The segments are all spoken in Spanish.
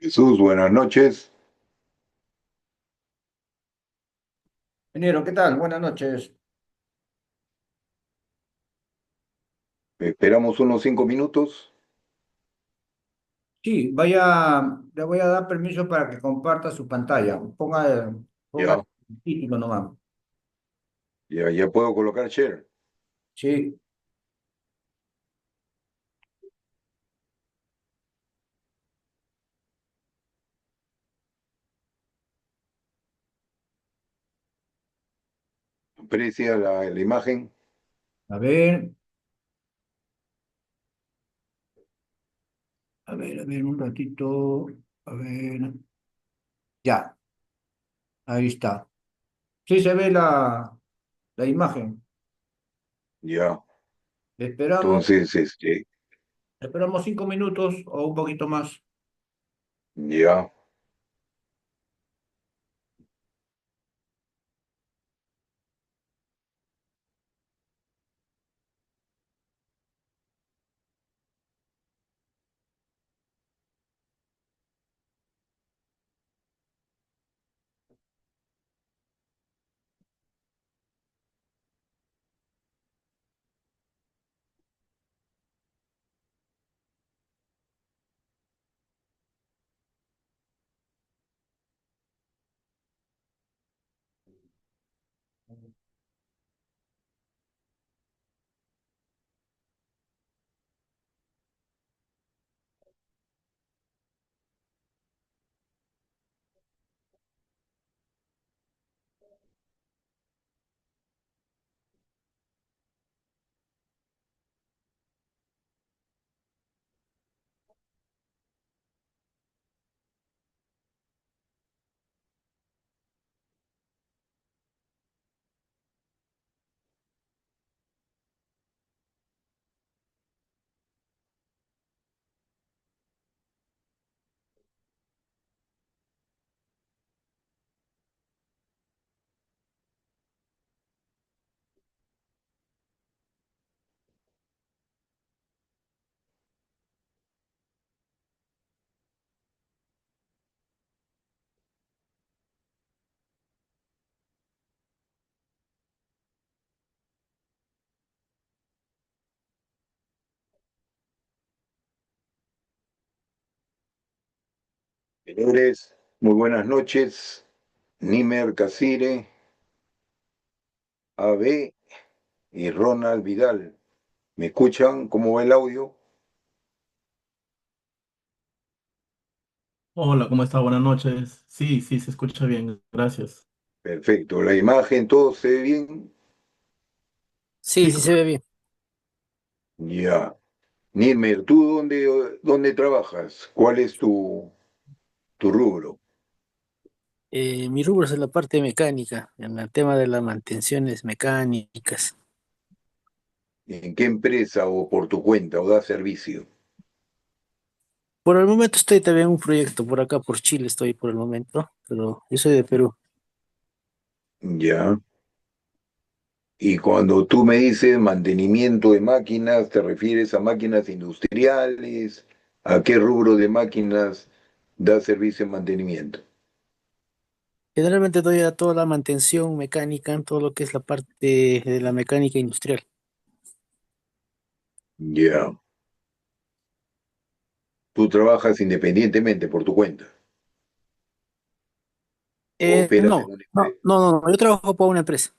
Jesús, buenas noches. Ingeniero, ¿qué tal? Buenas noches. Esperamos unos 5 minutos. Sí, le voy a dar permiso para que comparta su pantalla. Ponga Ya, el título nomás. ya puedo colocar share. Sí, Aprecia la imagen. a ver, a ver, un ratito. A ver, ya, ahí está. Sí, se ve la imagen. Ya, Esperamos, entonces, esperamos 5 minutos o un poquito más. ya. Señores, muy buenas noches. Nimer Casire, AB y Ronald Vidal. ¿Me escuchan? ¿Cómo va el audio? Hola, ¿cómo está? Buenas noches. Sí, sí, se escucha bien, gracias. Perfecto. La imagen, todo se ve bien. Sí, sí se ve bien. Ya. Nirmer, ¿tú dónde trabajas? ¿Cuál es tu rubro? Mi rubro es la parte mecánica, en el tema de las mantenciones mecánicas. ¿En qué empresa o por tu cuenta o da servicio? Por el momento estoy también en un proyecto por acá, por Chile estoy por el momento, pero yo soy de Perú. Ya. Y cuando tú me dices mantenimiento de máquinas, ¿te refieres a máquinas industriales? ¿A qué rubro de máquinas da servicio de mantenimiento? Generalmente doy a toda la mantención mecánica, en todo lo que es la parte de la mecánica industrial. Ya. Tú trabajas independientemente por tu cuenta. ¿O operas en No, una no, empresa? no, no, yo trabajo para una empresa.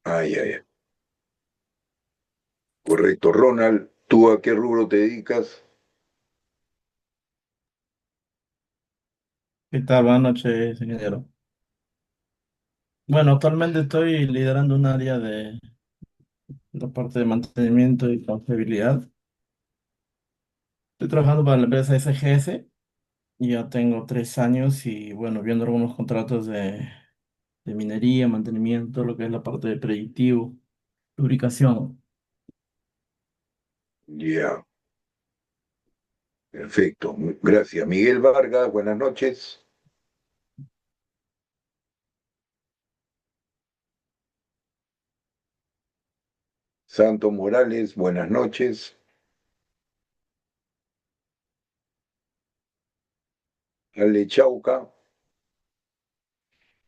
Ah, ya. Correcto. Ronald, ¿tú a qué rubro te dedicas? ¿Qué tal? Buenas noches, ingeniero. Bueno, actualmente estoy liderando un área de la parte de mantenimiento y confiabilidad. Estoy trabajando para la empresa SGS y ya tengo 3 años y bueno, viendo algunos contratos de minería, mantenimiento, lo que es la parte de predictivo, lubricación. Ya. Perfecto. Gracias. Miguel Vargas, buenas noches. Santo Morales, buenas noches. Dale, Chauca.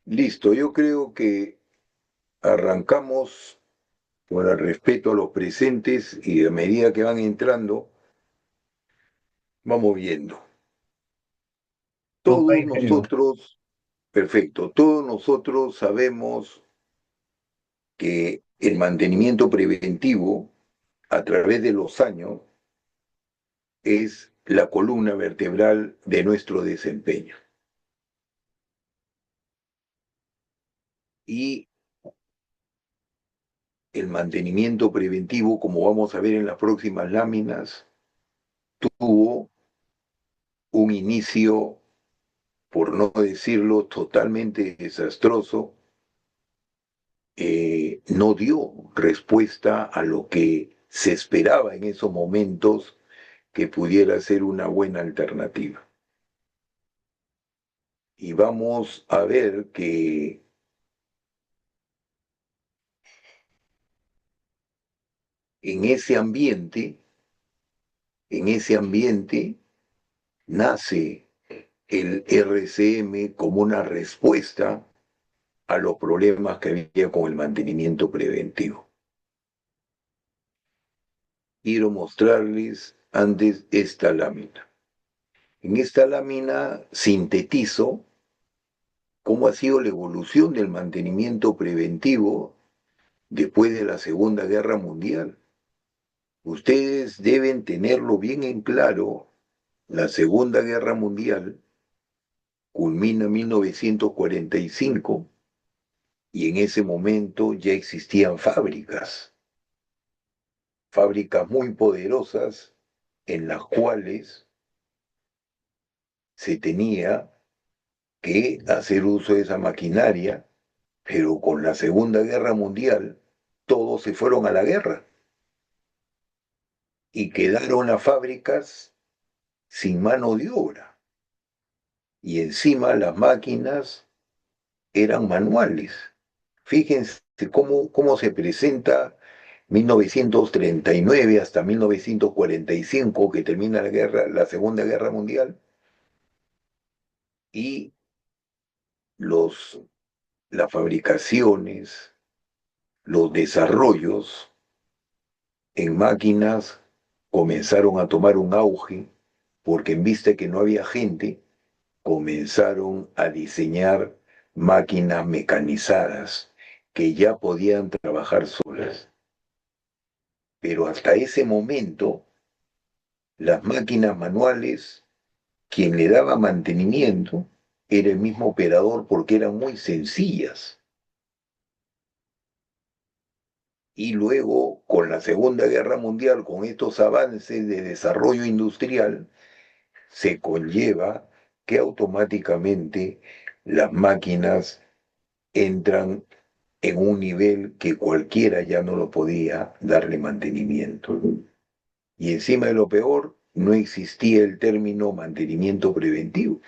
Listo, yo creo que arrancamos por el respeto a los presentes y a medida que van entrando, vamos viendo. Ok, Todos ingeniero. nosotros, perfecto, todos nosotros sabemos que el mantenimiento preventivo a través de los años es la columna vertebral de nuestro desempeño. Y el mantenimiento preventivo, como vamos a ver en las próximas láminas, tuvo un inicio, por no decirlo, totalmente desastroso. No dio respuesta a lo que se esperaba en esos momentos que pudiera ser una buena alternativa. Y vamos a ver que en ese ambiente, en ese ambiente nace el RCM como una respuesta a los problemas que había con el mantenimiento preventivo. Quiero mostrarles antes esta lámina. En esta lámina sintetizo cómo ha sido la evolución del mantenimiento preventivo después de la Segunda Guerra Mundial. Ustedes deben tenerlo bien en claro. La Segunda Guerra Mundial culmina en 1945 y en ese momento ya existían fábricas muy poderosas en las cuales se tenía que hacer uso de esa maquinaria, pero con la Segunda Guerra Mundial todos se fueron a la guerra y quedaron las fábricas sin mano de obra. Y encima las máquinas eran manuales. Fíjense cómo se presenta 1939 hasta 1945, que termina la guerra, la Segunda Guerra Mundial, y los, las fabricaciones, los desarrollos en máquinas comenzaron a tomar un auge, porque en vista de que no había gente, comenzaron a diseñar máquinas mecanizadas que ya podían trabajar solas. Pero hasta ese momento, las máquinas manuales, quien le daba mantenimiento era el mismo operador porque eran muy sencillas. Y luego, con la Segunda Guerra Mundial, con estos avances de desarrollo industrial, se conlleva que automáticamente las máquinas entran en un nivel que cualquiera ya no lo podía darle mantenimiento. Y encima de lo peor, no existía el término mantenimiento preventivo.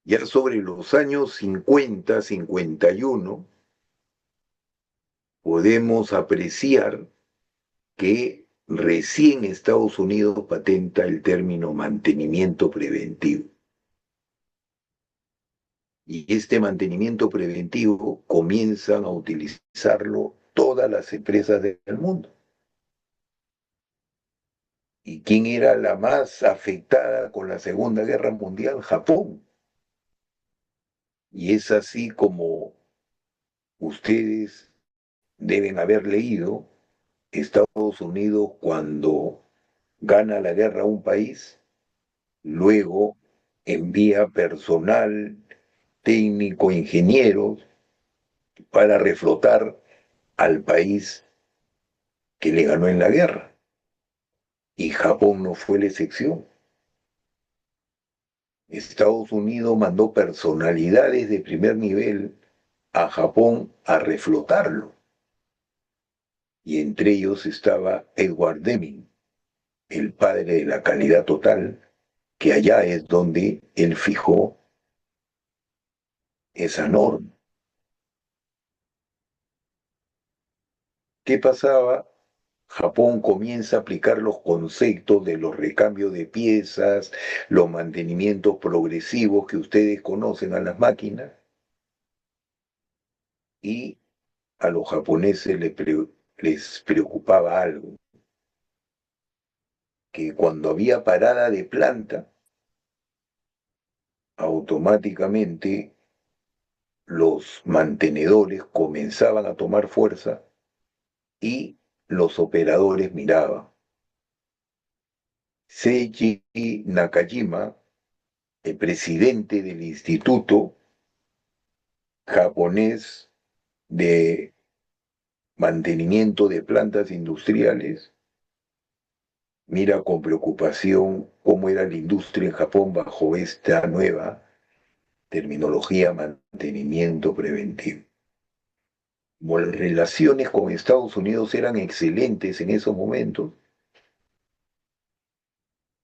Ya sobre los años 50, 51, podemos apreciar que recién Estados Unidos patenta el término mantenimiento preventivo. Y este mantenimiento preventivo comienzan a utilizarlo todas las empresas del mundo. ¿Y quién era la más afectada con la Segunda Guerra Mundial? Japón. Y es así como ustedes deben haber leído, Estados Unidos cuando gana la guerra a un país, luego envía personal, técnico, ingenieros para reflotar al país que le ganó en la guerra. Y Japón no fue la excepción. Estados Unidos mandó personalidades de primer nivel a Japón a reflotarlo. Y entre ellos estaba Edward Deming, el padre de la calidad total, que allá es donde él fijó esa norma. ¿Qué pasaba Japón comienza a aplicar los conceptos de los recambios de piezas, los mantenimientos progresivos que ustedes conocen a las máquinas, y a los japoneses les preocupaba algo, que cuando había parada de planta, automáticamente los mantenedores comenzaban a tomar fuerza y los operadores miraban. Seiji Nakajima, el presidente del Instituto Japonés de Mantenimiento de Plantas Industriales, mira con preocupación cómo era la industria en Japón bajo esta nueva terminología mantenimiento preventivo. Como las relaciones con Estados Unidos eran excelentes en esos momentos,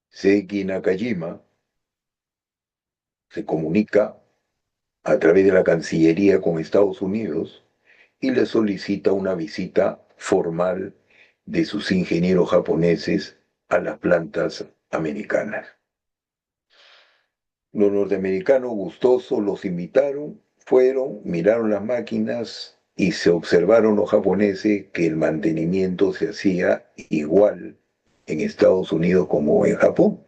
Seiki Nakajima se comunica a través de la Cancillería con Estados Unidos y le solicita una visita formal de sus ingenieros japoneses a las plantas americanas. Los norteamericanos gustosos los invitaron, fueron, miraron las máquinas y se observaron los japoneses que el mantenimiento se hacía igual en Estados Unidos como en Japón.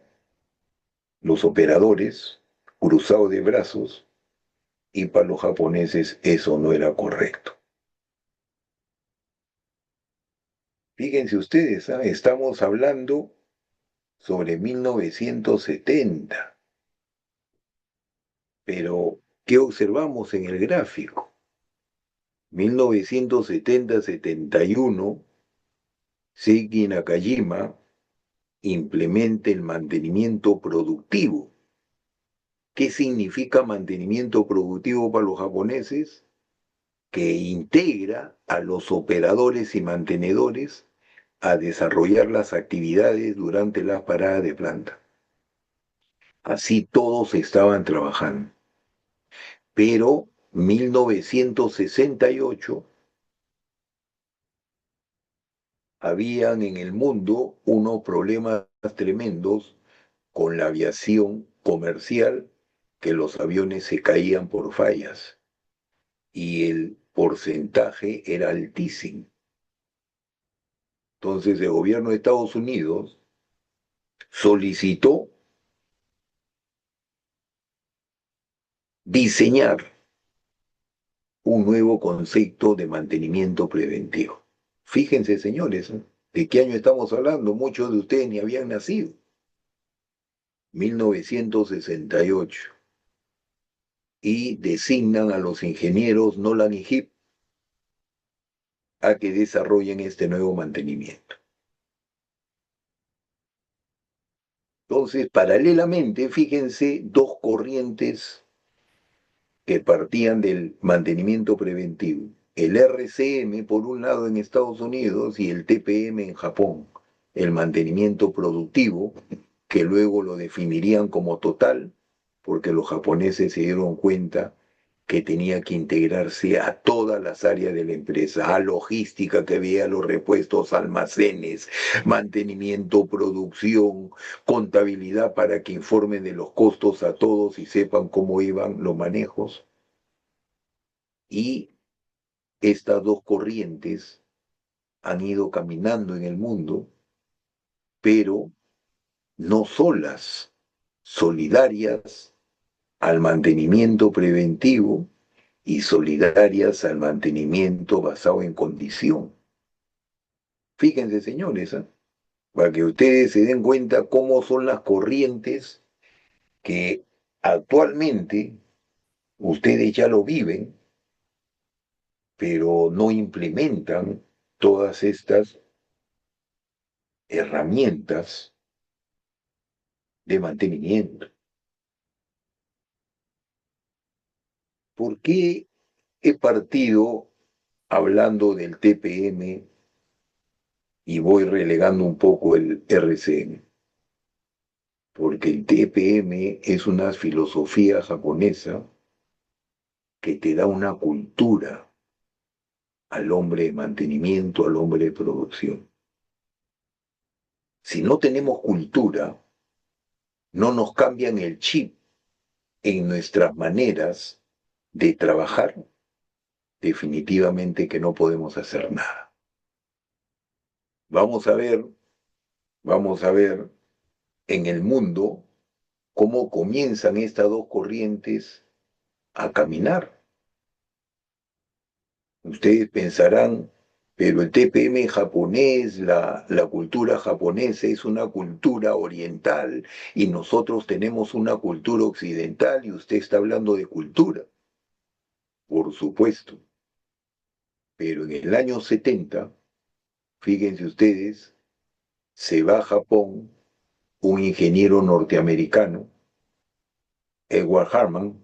Los operadores cruzados de brazos, y para los japoneses eso no era correcto. Fíjense ustedes, ¿ah? Estamos hablando sobre 1970, pero ¿qué observamos en el gráfico? 1970-71, Seiki Nakajima implementa el mantenimiento productivo. ¿Qué significa mantenimiento productivo para los japoneses? Que integra a los operadores y mantenedores a desarrollar las actividades durante las paradas de planta. Así todos estaban trabajando. Pero 1968 habían en el mundo unos problemas tremendos con la aviación comercial, que los aviones se caían por fallas y el porcentaje era altísimo. Entonces el gobierno de Estados Unidos solicitó diseñar un nuevo concepto de mantenimiento preventivo. Fíjense, señores, ¿eh? ¿De qué año estamos hablando? Muchos de ustedes ni habían nacido. 1968. Y designan a los ingenieros Nolan y Heap a que desarrollen este nuevo mantenimiento. Entonces, paralelamente, fíjense, dos corrientes que partían del mantenimiento preventivo. El RCM, por un lado, en Estados Unidos, y el TPM en Japón. El mantenimiento productivo, que luego lo definirían como total, porque los japoneses se dieron cuenta que tenía que integrarse a todas las áreas de la empresa, a logística, que veía los repuestos, almacenes, mantenimiento, producción, contabilidad, para que informen de los costos a todos y sepan cómo iban los manejos. Y estas dos corrientes han ido caminando en el mundo, pero no solas, solidarias al mantenimiento preventivo y solidarias al mantenimiento basado en condición. Fíjense, señores, ¿eh? Para que ustedes se den cuenta cómo son las corrientes que actualmente ustedes ya lo viven, pero no implementan todas estas herramientas de mantenimiento. ¿Por qué he partido hablando del TPM y voy relegando un poco el RCM? Porque el TPM es una filosofía japonesa que te da una cultura al hombre de mantenimiento, al hombre de producción. Si no tenemos cultura, no nos cambian el chip en nuestras maneras de trabajar, definitivamente que no podemos hacer nada. Vamos a ver, vamos a ver en el mundo cómo comienzan estas dos corrientes a caminar. Ustedes pensarán, pero el TPM japonés, la cultura japonesa es una cultura oriental y nosotros tenemos una cultura occidental y usted está hablando de cultura. Por supuesto, pero en el año 70, fíjense ustedes, se va a Japón un ingeniero norteamericano, Edward Harman,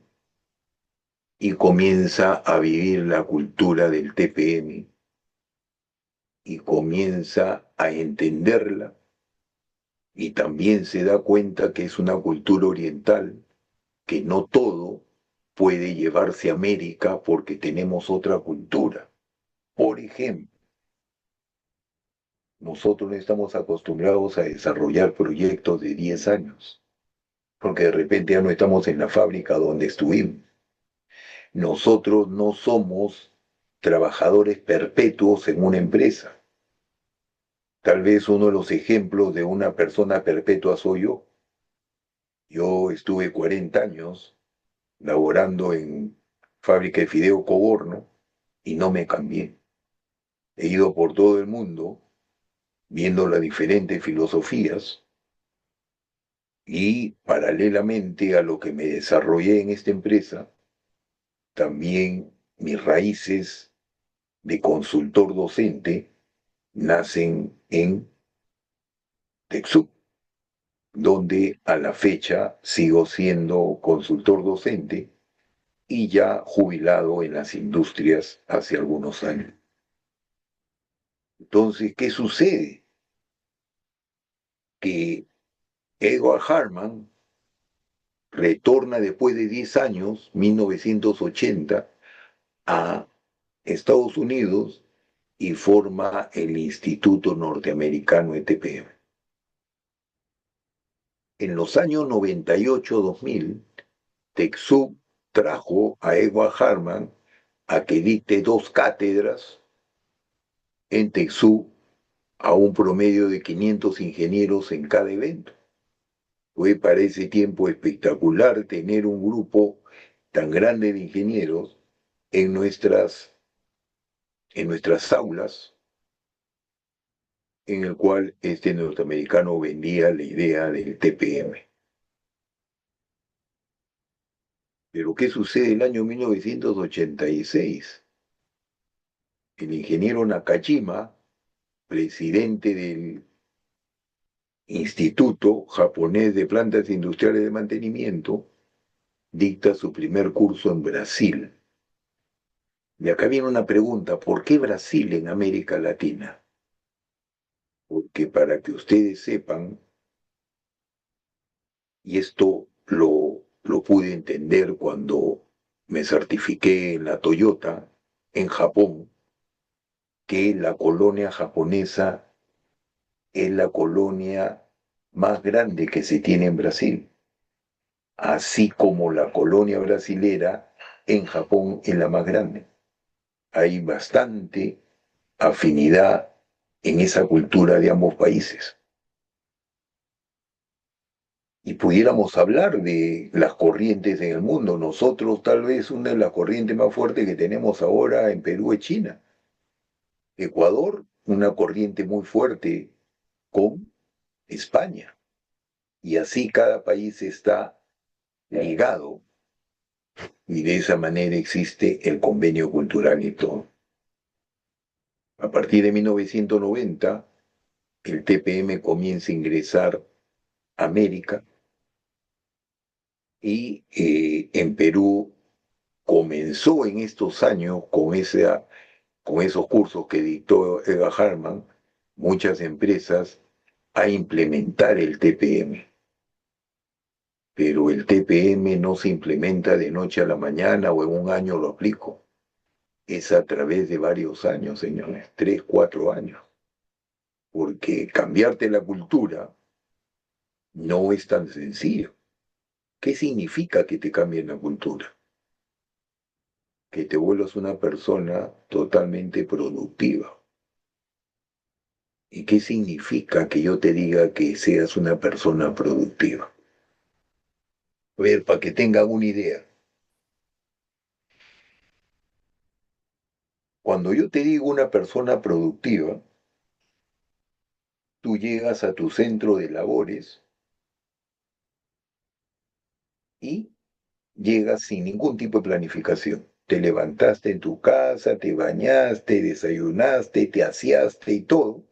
y comienza a vivir la cultura del TPM y comienza a entenderla y también se da cuenta que es una cultura oriental, que no todo puede llevarse a América porque tenemos otra cultura. Por ejemplo, nosotros no estamos acostumbrados a desarrollar proyectos de 10 años, porque de repente ya no estamos en la fábrica donde estuvimos. Nosotros no somos trabajadores perpetuos en una empresa. Tal vez uno de los ejemplos de una persona perpetua soy yo. Yo estuve 40 años laborando en fábrica de fideo Coborno y no me cambié. He ido por todo el mundo viendo las diferentes filosofías y paralelamente a lo que me desarrollé en esta empresa, también mis raíces de consultor docente nacen en TecSoup, donde a la fecha sigo siendo consultor docente y ya jubilado en las industrias hace algunos años. Entonces, ¿qué sucede? Que Edward Harman retorna después de 10 años, 1980, a Estados Unidos y forma el Instituto Norteamericano ETPM. En los años 98-2000, TecSoup trajo a Edward Harman a que dicte 2 cátedras en TecSoup a un promedio de 500 ingenieros en cada evento. Fue para ese tiempo espectacular tener un grupo tan grande de ingenieros en nuestras aulas, en el cual este norteamericano vendía la idea del TPM. Pero ¿qué sucede el año 1986? El ingeniero Nakajima, presidente del Instituto Japonés de Plantas Industriales de Mantenimiento, dicta su primer curso en Brasil. Y acá viene una pregunta, ¿por qué Brasil en América Latina? Porque para que ustedes sepan, y esto lo pude entender cuando me certifiqué en la Toyota en Japón, que la colonia japonesa es la colonia más grande que se tiene en Brasil, así como la colonia brasilera en Japón es la más grande. Hay bastante afinidad en esa cultura de ambos países. Y pudiéramos hablar de las corrientes en el mundo. Nosotros tal vez una de las corrientes más fuertes que tenemos ahora en Perú es China. Ecuador, una corriente muy fuerte con España. Y así cada país está ligado y de esa manera existe el convenio cultural y todo. A partir de 1990, el TPM comienza a ingresar a América y en Perú comenzó en estos años con esos cursos que dictó Edgar Harman, muchas empresas a implementar el TPM. Pero el TPM no se implementa de noche a la mañana o en un año lo aplico. Es a través de varios años, señores, 3, 4 años. porque cambiarte la cultura no es tan sencillo. ¿Qué significa que te cambien la cultura? Que te vuelvas una persona totalmente productiva. ¿Y qué significa que yo te diga que seas una persona productiva? A ver, para que tengan una idea. Cuando yo te digo una persona productiva, tú llegas a tu centro de labores y llegas sin ningún tipo de planificación. Te levantaste en tu casa, te bañaste, desayunaste, te aseaste y todo.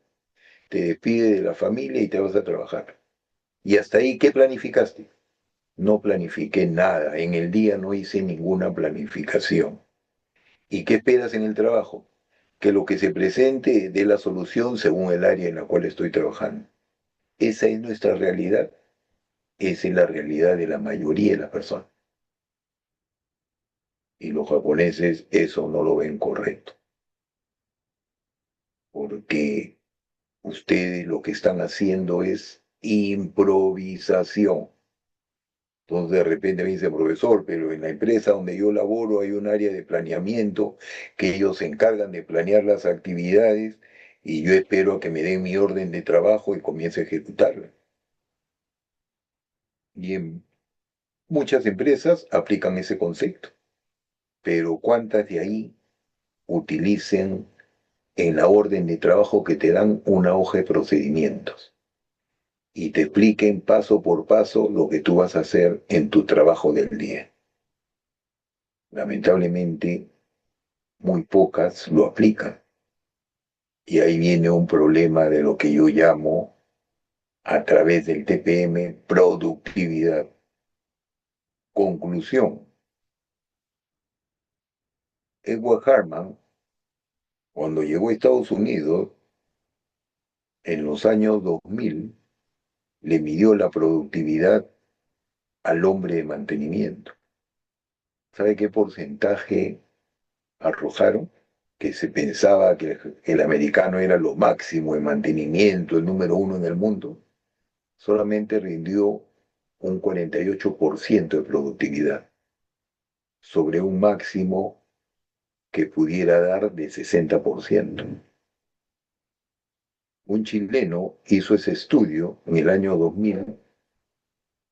Te despides de la familia y te vas a trabajar. Y hasta ahí, ¿qué planificaste? No planifiqué nada. En el día no hice ninguna planificación. ¿Y qué esperas en el trabajo? Que lo que se presente dé la solución según el área en la cual estoy trabajando. Esa es nuestra realidad. Esa es la realidad de la mayoría de las personas. Y los japoneses eso no lo ven correcto. Porque ustedes lo que están haciendo es improvisación. Entonces de repente me dice, profesor, pero en la empresa donde yo laboro hay un área de planeamiento que ellos se encargan de planear las actividades y yo espero a que me den mi orden de trabajo y comience a ejecutarla. Y en muchas empresas aplican ese concepto, pero ¿cuántas de ahí utilicen en la orden de trabajo que te dan una hoja de procedimientos y te expliquen paso por paso lo que tú vas a hacer en tu trabajo del día? Lamentablemente, muy pocas lo aplican. Y ahí viene un problema de lo que yo llamo, a través del TPM, productividad. Conclusión. Edward Harman, cuando llegó a Estados Unidos, en los años 2000, le midió la productividad al hombre de mantenimiento. ¿Sabe qué porcentaje arrojaron? Que se pensaba que el americano era lo máximo en mantenimiento, el número uno en el mundo. Solamente rindió un 48% de productividad sobre un máximo que pudiera dar de 60%. Un chileno hizo ese estudio en el año 2000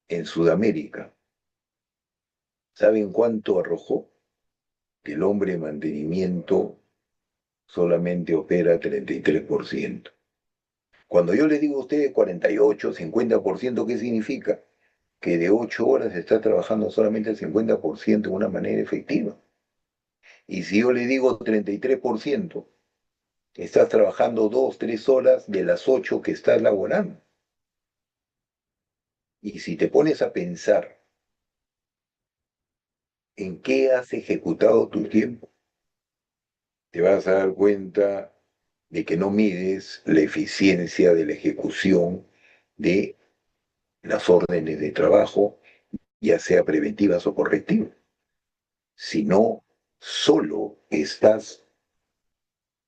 en Sudamérica. ¿Saben cuánto arrojó? Que el hombre de mantenimiento solamente opera 33%. Cuando yo les digo a ustedes 48, 50%, ¿qué significa? Que de 8 horas está trabajando solamente el 50% de una manera efectiva. Y si yo le digo 33%, estás trabajando 2, 3 horas de las 8 que estás laborando. Y si te pones a pensar en qué has ejecutado tu tiempo, te vas a dar cuenta de que no mides la eficiencia de la ejecución de las órdenes de trabajo, ya sea preventivas o correctivas, sino solo estás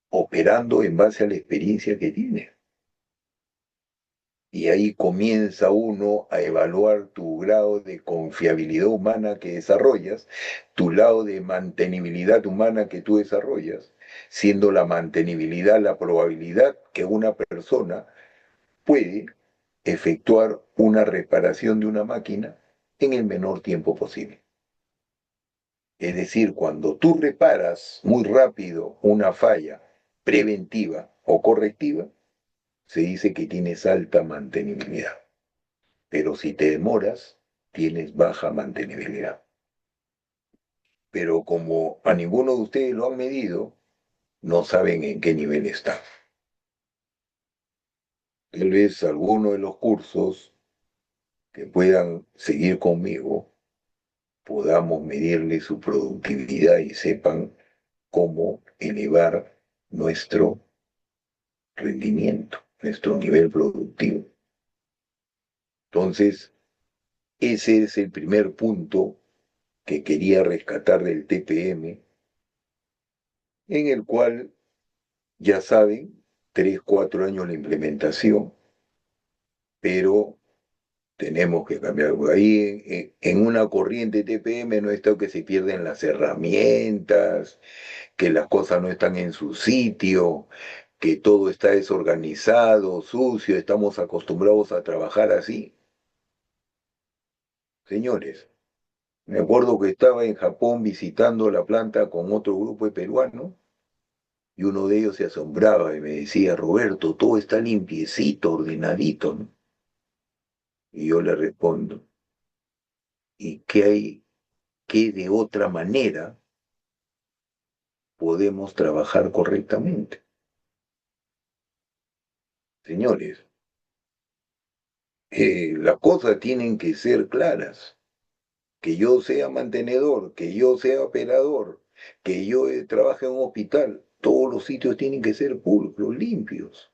operando en base a la experiencia que tienes. Y ahí comienza uno a evaluar tu grado de confiabilidad humana que desarrollas, tu lado de mantenibilidad humana que tú desarrollas, siendo la mantenibilidad la probabilidad que una persona puede efectuar una reparación de una máquina en el menor tiempo posible. Es decir, cuando tú reparas muy rápido una falla preventiva o correctiva, se dice que tienes alta mantenibilidad. Pero si te demoras, tienes baja mantenibilidad. Pero como a ninguno de ustedes lo han medido, no saben en qué nivel está. Tal vez alguno de los cursos que puedan seguir conmigo podamos medirle su productividad y sepan cómo elevar nuestro rendimiento, nuestro nivel productivo. Entonces, ese es el primer punto que quería rescatar del TPM, en el cual, ya saben, 3, 4 años la implementación, pero tenemos que cambiar. Ahí en una corriente TPM no está que se pierden las herramientas, que las cosas no están en su sitio, que todo está desorganizado, sucio, estamos acostumbrados a trabajar así. Señores, me acuerdo que estaba en Japón visitando la planta con otro grupo de peruanos y uno de ellos se asombraba y me decía, Roberto, todo está limpiecito, ordenadito, ¿no? Y yo le respondo, ¿y qué hay que de otra manera podemos trabajar correctamente? Señores, las cosas tienen que ser claras. Que yo sea mantenedor, que yo sea operador, que yo trabaje en un hospital, todos los sitios tienen que ser pulcros, limpios.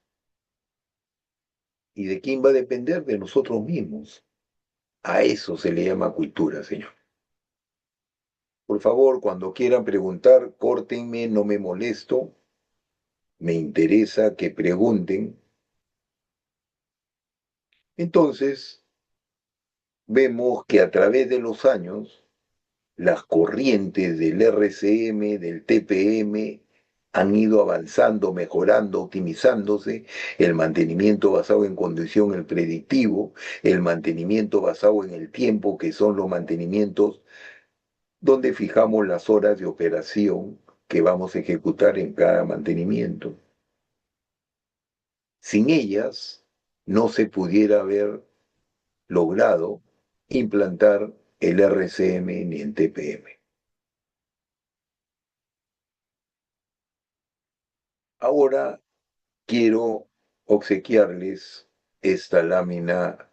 ¿Y de quién va a depender? De nosotros mismos. A eso se le llama cultura, señor. Por favor, cuando quieran preguntar, córtenme, no me molesto. Me interesa que pregunten. Entonces, vemos que a través de los años, las corrientes del RCM, del TPM, han ido avanzando, mejorando, optimizándose, el mantenimiento basado en condición, el predictivo, el mantenimiento basado en el tiempo, que son los mantenimientos donde fijamos las horas de operación que vamos a ejecutar en cada mantenimiento. Sin ellas, no se pudiera haber logrado implantar el RCM ni el TPM. Ahora quiero obsequiarles esta lámina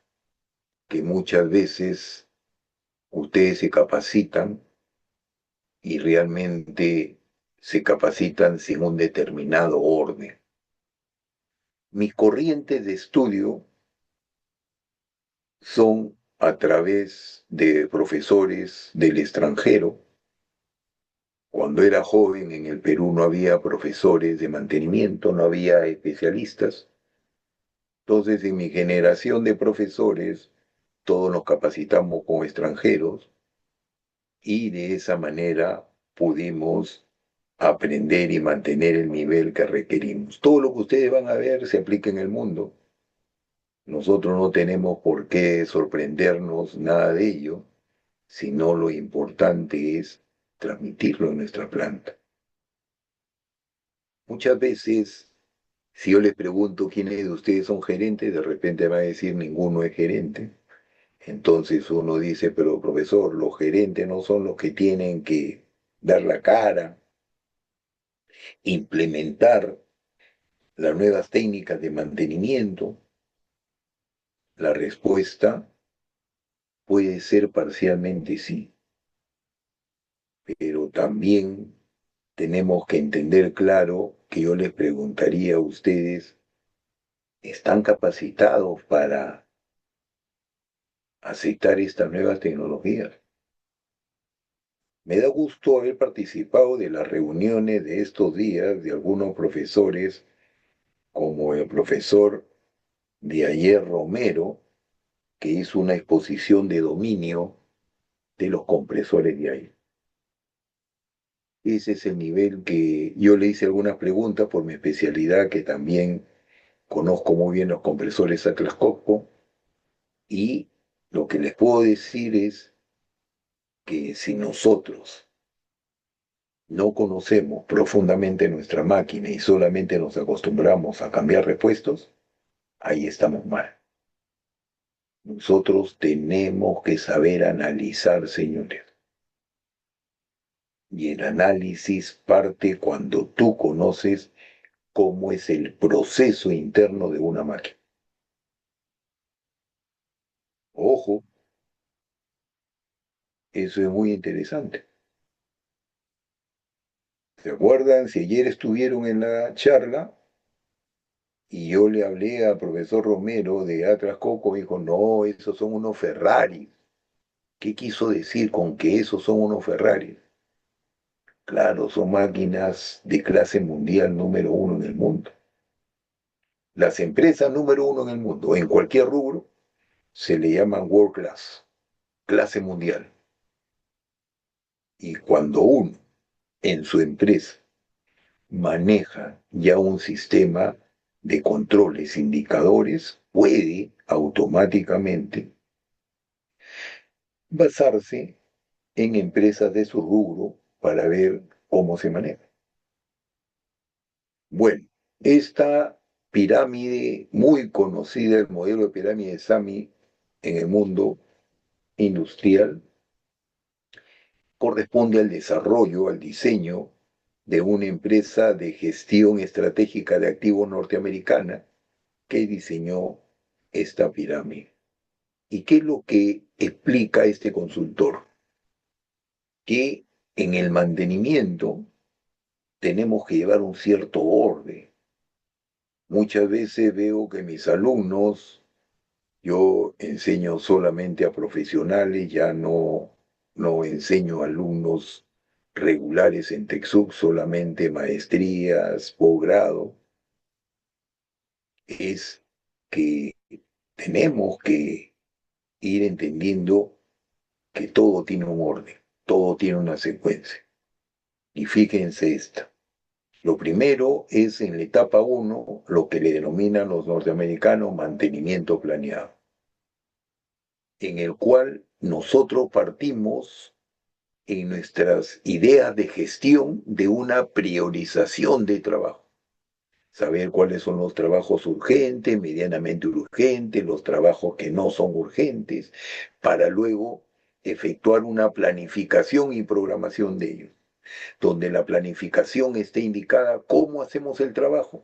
que muchas veces ustedes se capacitan y realmente se capacitan sin un determinado orden. Mis corrientes de estudio son a través de profesores del extranjero. Cuando era joven en el Perú no había profesores de mantenimiento, no había especialistas. Entonces, en mi generación de profesores, todos nos capacitamos como extranjeros y de esa manera pudimos aprender y mantener el nivel que requerimos. Todo lo que ustedes van a ver se aplica en el mundo. Nosotros no tenemos por qué sorprendernos nada de ello, sino lo importante es transmitirlo en nuestra planta. Muchas veces, si yo les pregunto quiénes de ustedes son gerentes, de repente va a decir ninguno es gerente. Entonces uno dice, pero profesor, los gerentes no son los que tienen que dar la cara, implementar las nuevas técnicas de mantenimiento. La respuesta puede ser parcialmente sí, pero también tenemos que entender claro que yo les preguntaría a ustedes, ¿están capacitados para aceptar estas nuevas tecnologías? Me da gusto haber participado de las reuniones de estos días de algunos profesores, como el profesor de ayer Romero, que hizo una exposición de dominio de los compresores de aire. Ese es el nivel que yo le hice algunas preguntas por mi especialidad, que también conozco muy bien los compresores Atlas Copco, y lo que les puedo decir es que si nosotros no conocemos profundamente nuestra máquina y solamente nos acostumbramos a cambiar repuestos, ahí estamos mal. Nosotros tenemos que saber analizar, señores. Y el análisis parte cuando tú conoces cómo es el proceso interno de una máquina. Ojo, eso es muy interesante. ¿Se acuerdan? Si ayer estuvieron en la charla y yo le hablé al profesor Romero de Atlas Copco, me dijo, no, esos son unos Ferraris. ¿Qué quiso decir con que esos son unos Ferraris? Claro, son máquinas de clase mundial número 1 en el mundo. Las empresas número uno en el mundo, en cualquier rubro, se le llaman world class, clase mundial. Y cuando uno en su empresa maneja ya un sistema de controles, indicadores, puede automáticamente basarse en empresas de su rubro para ver cómo se maneja. Bueno, esta pirámide muy conocida, el modelo de pirámide de Sami en el mundo industrial, corresponde al desarrollo, al diseño de una empresa de gestión estratégica de activos norteamericana que diseñó esta pirámide. ¿Y qué es lo que explica este consultor? Que en el mantenimiento tenemos que llevar un cierto orden. Muchas veces veo que mis alumnos, yo enseño solamente a profesionales, ya no enseño a alumnos regulares en TechSoup, solamente maestrías, posgrado, es que tenemos que ir entendiendo que todo tiene un orden, todo tiene una secuencia. Y fíjense esta. Lo primero es en la etapa uno lo que le denominan los norteamericanos mantenimiento planeado, en el cual nosotros partimos en nuestras ideas de gestión de una priorización de trabajo. Saber cuáles son los trabajos urgentes, medianamente urgentes, los trabajos que no son urgentes, para luego efectuar una planificación y programación de ellos, donde la planificación esté indicada cómo hacemos el trabajo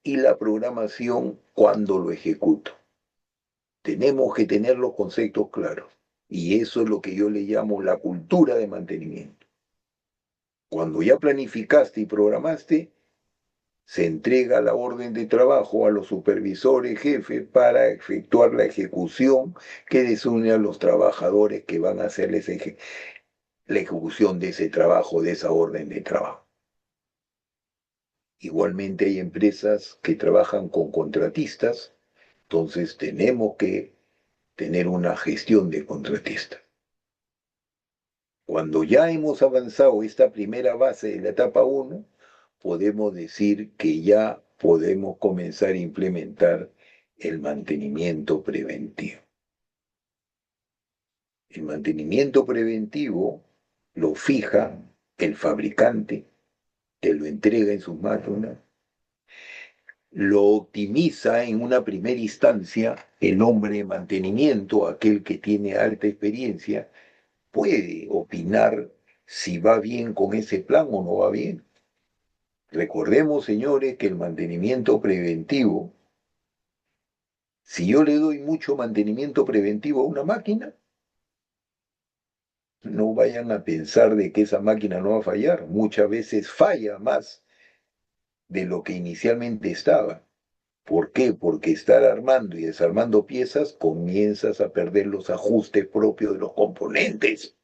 y la programación cuándo lo ejecuto. Tenemos que tener los conceptos claros y eso es lo que yo le llamo la cultura de mantenimiento. Cuando ya planificaste y programaste, se entrega la orden de trabajo a los supervisores jefes para efectuar la ejecución que desune a los trabajadores que van a hacerles la ejecución de ese trabajo, de esa orden de trabajo. Igualmente hay empresas que trabajan con contratistas, entonces tenemos que tener una gestión de contratistas. Cuando ya hemos avanzado esta primera base de la etapa 1, podemos decir que ya podemos comenzar a implementar el mantenimiento preventivo. El mantenimiento preventivo lo fija el fabricante, te lo entrega en sus máquinas, lo optimiza en una primera instancia el hombre de mantenimiento, aquel que tiene alta experiencia, puede opinar si va bien con ese plan o no va bien. Recordemos, señores, que el mantenimiento preventivo, si yo le doy mucho mantenimiento preventivo a una máquina, no vayan a pensar de que esa máquina no va a fallar. Muchas veces falla más de lo que inicialmente estaba. ¿Por qué? Porque estar armando y desarmando piezas comienzas a perder los ajustes propios de los componentes.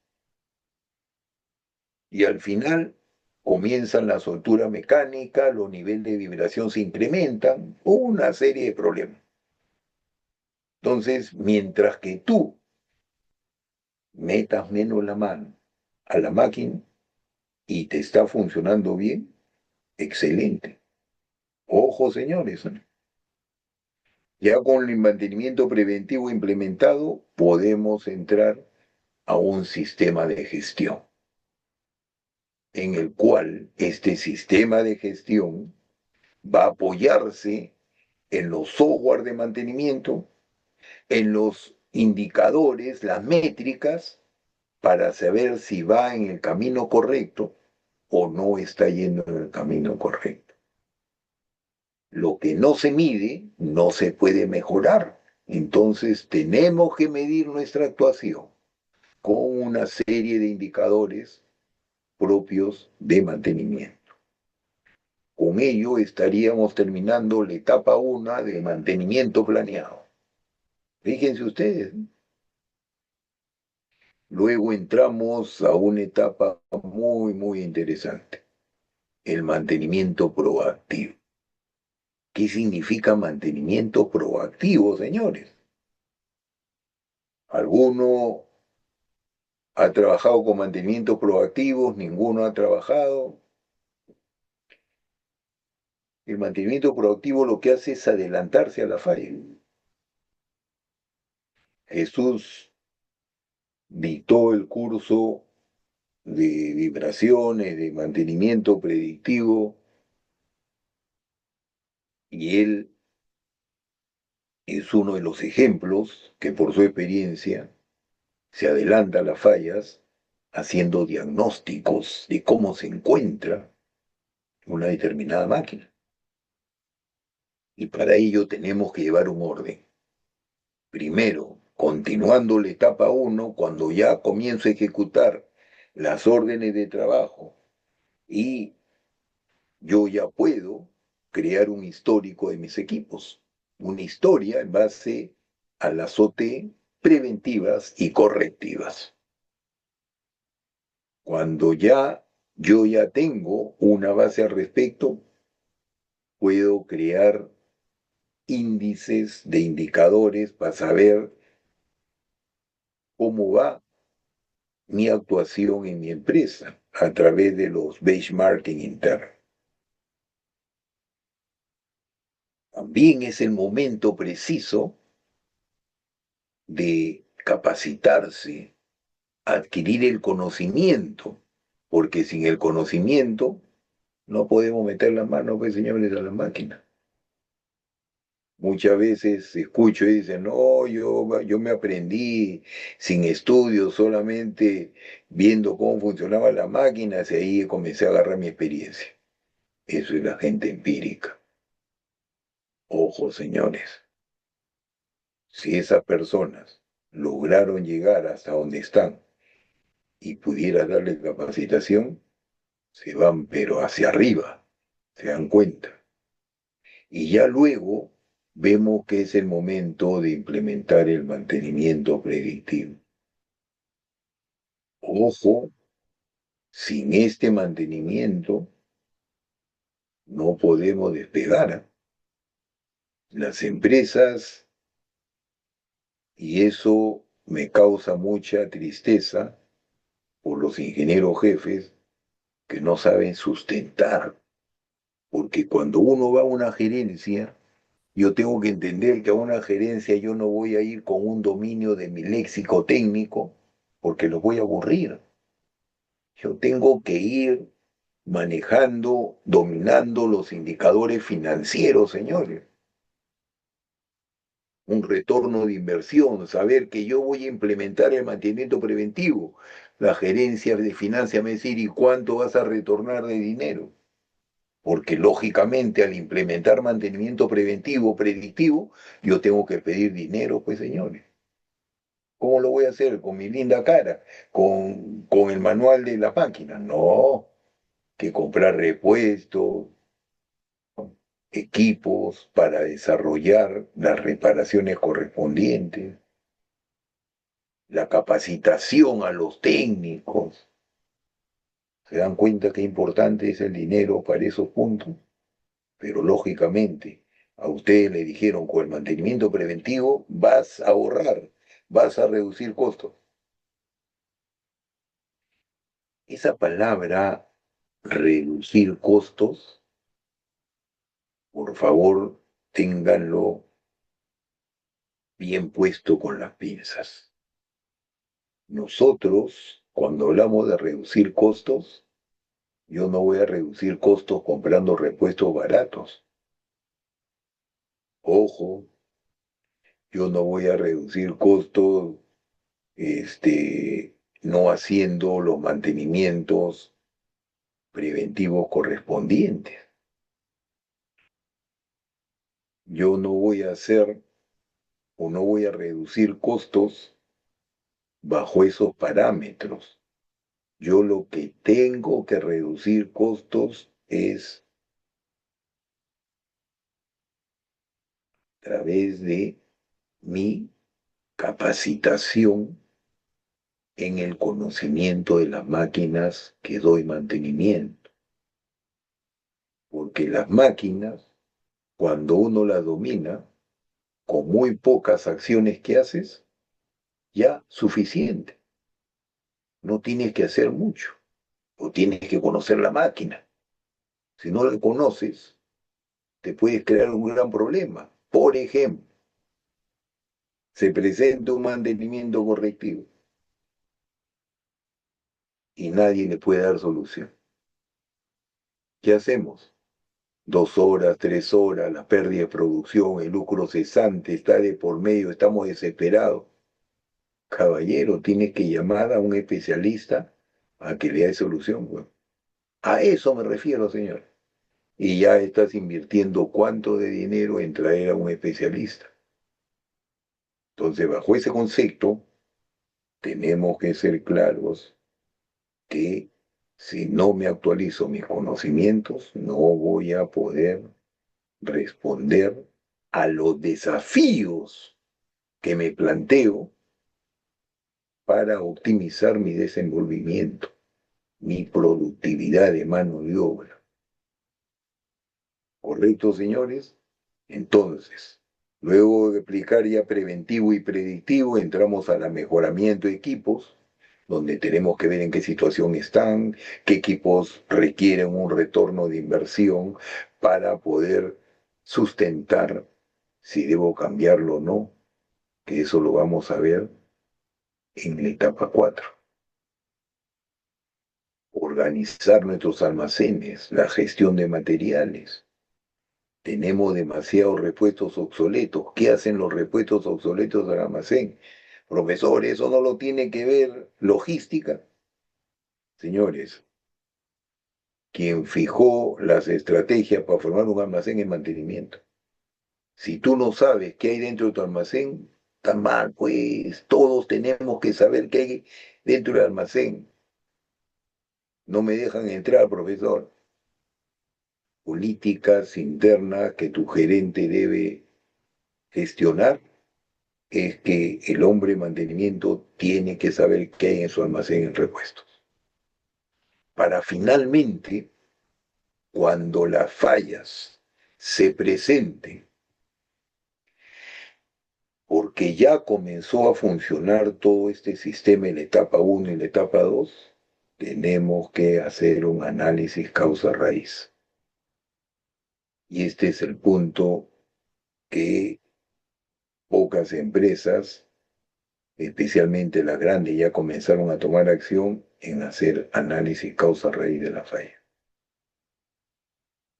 Y al final comienzan la soltura mecánica, los niveles de vibración se incrementan, una serie de problemas. Entonces, mientras que tú metas menos la mano a la máquina y te está funcionando bien, excelente. Ojo, señores, ¿eh? Ya con el mantenimiento preventivo implementado, podemos entrar a un sistema de gestión, en el cual este sistema de gestión va a apoyarse en los software de mantenimiento, en los indicadores, las métricas, para saber si va en el camino correcto o no está yendo en el camino correcto. Lo que no se mide no se puede mejorar. Entonces tenemos que medir nuestra actuación con una serie de indicadores propios de mantenimiento. Con ello estaríamos terminando la etapa 1 de mantenimiento planeado. Fíjense ustedes. Luego entramos a una etapa muy interesante, el mantenimiento proactivo. ¿Qué significa mantenimiento proactivo, señores? ¿Alguno ha trabajado con mantenimientos proactivos? ¿Ninguno ha trabajado? El mantenimiento proactivo lo que hace es adelantarse a la falla. Jesús dictó el curso de vibraciones, de mantenimiento predictivo, y él es uno de los ejemplos que por su experiencia se adelanta a las fallas haciendo diagnósticos de cómo se encuentra una determinada máquina. Y para ello tenemos que llevar un orden. Primero, continuando la etapa 1, cuando ya comienzo a ejecutar las órdenes de trabajo y yo ya puedo crear un histórico de mis equipos, una historia en base a las OT preventivas y correctivas. Cuando yo ya tengo una base al respecto, puedo crear índices de indicadores para saber cómo va mi actuación en mi empresa a través de los benchmarking internos. También es el momento preciso de capacitarse, adquirir el conocimiento, porque sin el conocimiento no podemos meter la mano, pues, señores, a la máquina. Muchas veces escucho y dicen, no, yo me aprendí sin estudios, solamente viendo cómo funcionaban las máquinas y ahí comencé a agarrar mi experiencia. Eso es la gente empírica. Ojo, señores, si esas personas lograron llegar hasta donde están y pudiera darles capacitación, se van pero hacia arriba, se dan cuenta. Y ya luego vemos que es el momento de implementar el mantenimiento predictivo. Ojo, sin este mantenimiento no podemos despegar. Las empresas, y eso me causa mucha tristeza por los ingenieros jefes que no saben sustentar, porque cuando uno va a una gerencia, yo tengo que entender que a una gerencia yo no voy a ir con un dominio de mi léxico técnico, porque los voy a aburrir. Yo tengo que ir manejando, dominando los indicadores financieros, señores. Un retorno de inversión, saber que yo voy a implementar el mantenimiento preventivo. La gerencia de finanzas me va a decir, ¿y cuánto vas a retornar de dinero? Porque lógicamente al implementar mantenimiento preventivo, predictivo, yo tengo que pedir dinero, pues, señores. ¿Cómo lo voy a hacer? ¿Con mi linda cara? ¿Con el manual de la máquina? No, que comprar repuestos, equipos para desarrollar las reparaciones correspondientes, la capacitación a los técnicos. ¿Se dan cuenta qué importante es el dinero para esos puntos? Pero lógicamente, a ustedes le dijeron con el mantenimiento preventivo vas a ahorrar, vas a reducir costos. Esa palabra, reducir costos, por favor, ténganlo bien puesto con las pinzas. Nosotros, cuando hablamos de reducir costos, yo no voy a reducir costos comprando repuestos baratos. Ojo, yo no voy a reducir costos, no haciendo los mantenimientos preventivos correspondientes. Yo no voy a hacer o no voy a reducir costos bajo esos parámetros. Yo lo que tengo que reducir costos es a través de mi capacitación en el conocimiento de las máquinas que doy mantenimiento. Porque las máquinas Cuando uno la domina, con muy pocas acciones que haces, ya suficiente. No tienes que hacer mucho, o tienes que conocer la máquina. Si no la conoces, te puedes crear un gran problema. Por ejemplo, se presenta un mantenimiento correctivo y nadie le puede dar solución. ¿Qué hacemos? 2 horas, 3 horas, la pérdida de producción, el lucro cesante está de por medio, estamos desesperados. Caballero, tienes que llamar a un especialista a que le dé solución, pues. A eso me refiero, señor. Y ya estás invirtiendo cuánto de dinero en traer a un especialista. Entonces, bajo ese concepto, tenemos que ser claros que si no me actualizo mis conocimientos, no voy a poder responder a los desafíos que me planteo para optimizar mi desenvolvimiento, mi productividad de mano de obra. ¿Correcto, señores? Entonces, luego de aplicar ya preventivo y predictivo, entramos a la mejoramiento de equipos, donde tenemos que ver en qué situación están, qué equipos requieren un retorno de inversión para poder sustentar si debo cambiarlo o no, que eso lo vamos a ver en la etapa 4. Organizar nuestros almacenes, la gestión de materiales. Tenemos demasiados repuestos obsoletos. ¿Qué hacen los repuestos obsoletos del almacén? Profesor, eso no lo tiene que ver logística. Señores, quien fijó las estrategias para formar un almacén es mantenimiento. Si tú no sabes qué hay dentro de tu almacén, está mal, pues todos tenemos que saber qué hay dentro del almacén. No me dejan entrar, profesor. Políticas internas que tu gerente debe gestionar es que el hombre de mantenimiento tiene que saber qué hay en su almacén en repuestos. Para finalmente, cuando las fallas se presenten, porque ya comenzó a funcionar todo este sistema en la etapa 1 y la etapa 2, tenemos que hacer un análisis causa-raíz. Y este es el punto que pocas empresas, especialmente las grandes, ya comenzaron a tomar acción en hacer análisis causa-raíz de la falla.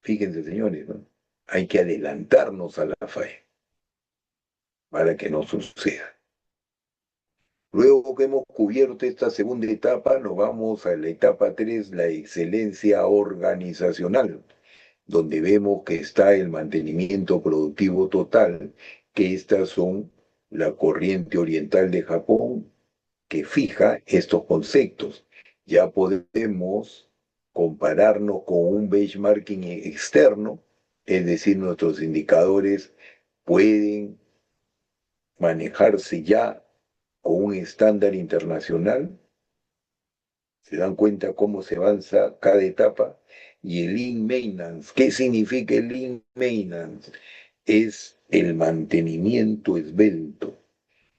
Fíjense, señores, ¿no? Hay que adelantarnos a la falla para que no suceda. Luego que hemos cubierto esta segunda etapa, nos vamos a la etapa 3, la excelencia organizacional, donde vemos que está el mantenimiento productivo total, que estas son la corriente oriental de Japón, que fija estos conceptos. Ya podemos compararnos con un benchmarking externo, es decir, nuestros indicadores pueden manejarse ya con un estándar internacional. Se dan cuenta cómo se avanza cada etapa. Y el Lean Maintenance, ¿qué significa el Lean Maintenance? Es el mantenimiento esbelto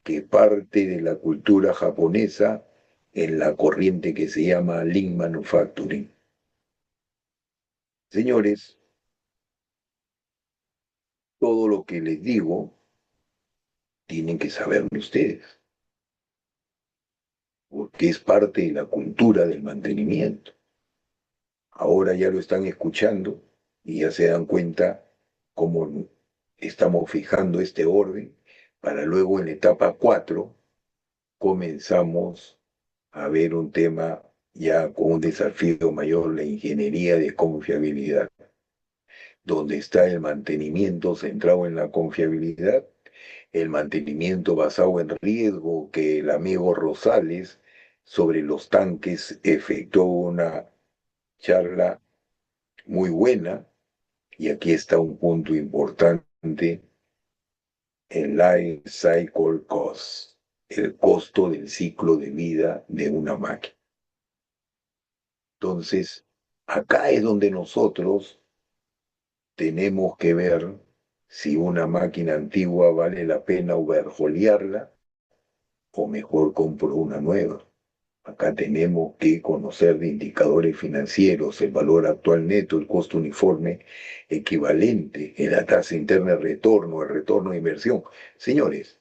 que parte de la cultura japonesa en la corriente que se llama Lean Manufacturing. Señores, todo lo que les digo tienen que saberlo ustedes, porque es parte de la cultura del mantenimiento. Ahora ya lo están escuchando y ya se dan cuenta cómo estamos fijando este orden para luego en la etapa 4 comenzamos a ver un tema ya con un desafío mayor, la ingeniería de confiabilidad, donde está el mantenimiento centrado en la confiabilidad, el mantenimiento basado en riesgo, que el amigo Rosales sobre los tanques efectuó una charla muy buena, y aquí está un punto importante, el life cycle cost, el costo del ciclo de vida de una máquina. Entonces, acá es donde nosotros tenemos que ver si una máquina antigua vale la pena overjolearla o mejor compro una nueva. Acá tenemos que conocer de indicadores financieros, el valor actual neto, el costo uniforme equivalente, la tasa interna de retorno, el retorno de inversión. Señores,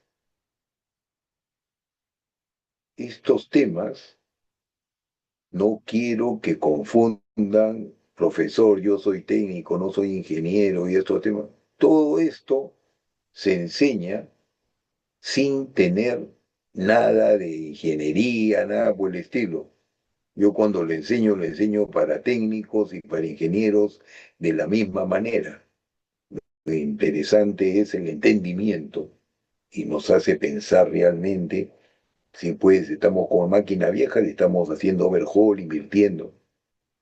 estos temas no quiero que confundan, profesor, yo soy técnico, no soy ingeniero y estos temas. Todo esto se enseña sin tener nada de ingeniería, nada por el estilo. Yo cuando le enseño para técnicos y para ingenieros de la misma manera. Lo interesante es el entendimiento y nos hace pensar realmente si pues estamos con máquina vieja, le estamos haciendo overhaul, invirtiendo.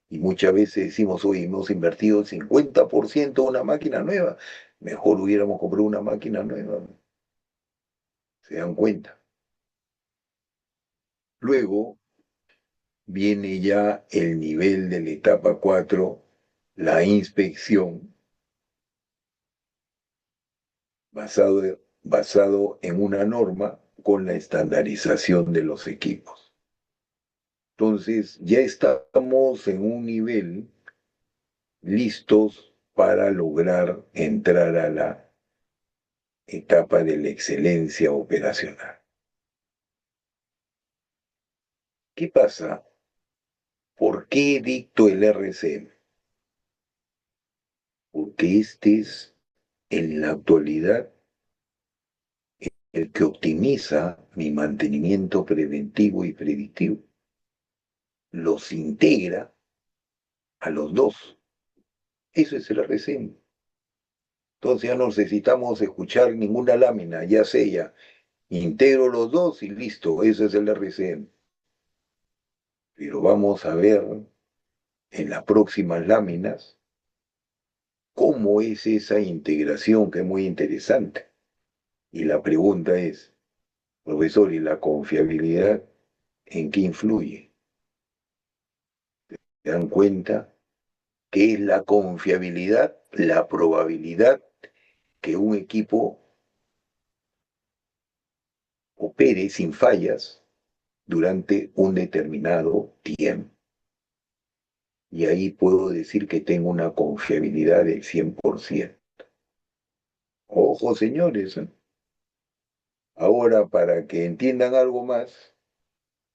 Y muchas veces decimos, hoy hemos invertido el 50% en una máquina nueva, mejor hubiéramos comprado una máquina nueva. ¿Se dan cuenta? Luego viene ya el nivel de la etapa 4, la inspección, basado en una norma con la estandarización de los equipos. Entonces, ya estamos en un nivel listos para lograr entrar a la etapa de la excelencia operacional. ¿Qué pasa? ¿Por qué dicto el RCM? Porque este es, en la actualidad, el que optimiza mi mantenimiento preventivo y predictivo. Los integra a los dos. Eso es el RCM. Entonces ya no necesitamos escuchar ninguna lámina, ya sé ya. Integro los dos y listo, eso es el RCM. Pero vamos a ver en las próximas láminas cómo es esa integración, que es muy interesante. Y la pregunta es, profesor, ¿y la confiabilidad en qué influye? ¿Se dan cuenta qué es la confiabilidad? La probabilidad que un equipo opere sin fallas durante un determinado tiempo. Y ahí puedo decir que tengo una confiabilidad del 100%. Ojo, señores, ¿eh? Ahora, para que entiendan algo más,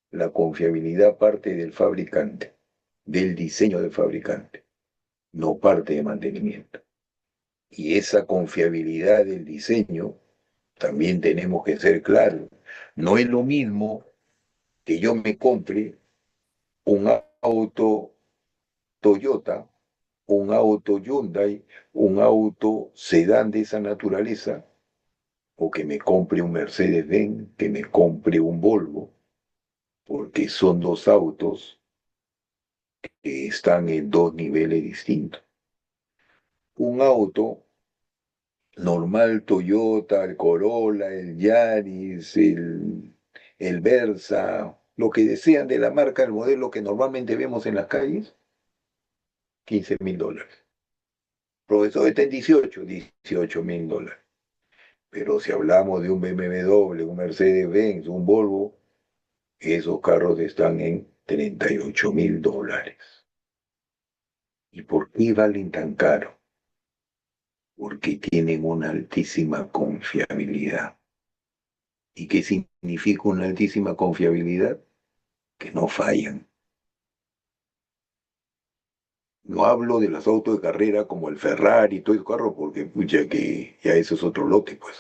la confiabilidad parte del fabricante, del diseño del fabricante, no parte de mantenimiento. Y esa confiabilidad del diseño, también tenemos que ser claros. No es lo mismo que yo me compre un auto Toyota, un auto Hyundai, un auto sedán de esa naturaleza, o que me compre un Mercedes-Benz, que me compre un Volvo, porque son dos autos que están en dos niveles distintos. Un auto normal Toyota, el Corolla, el Yaris, el Versa, lo que desean de la marca, el modelo que normalmente vemos en las calles, $15.000. Profesor está en 18.000 $18.000. Pero si hablamos de un BMW, un Mercedes-Benz, un Volvo, esos carros están en $38.000. ¿Y por qué valen tan caro? Porque tienen una altísima confiabilidad. ¿Y qué significa una altísima confiabilidad? Que no fallan. No hablo de los autos de carrera como el Ferrari y todo el carro, porque pucha que ya eso es otro lote, pues.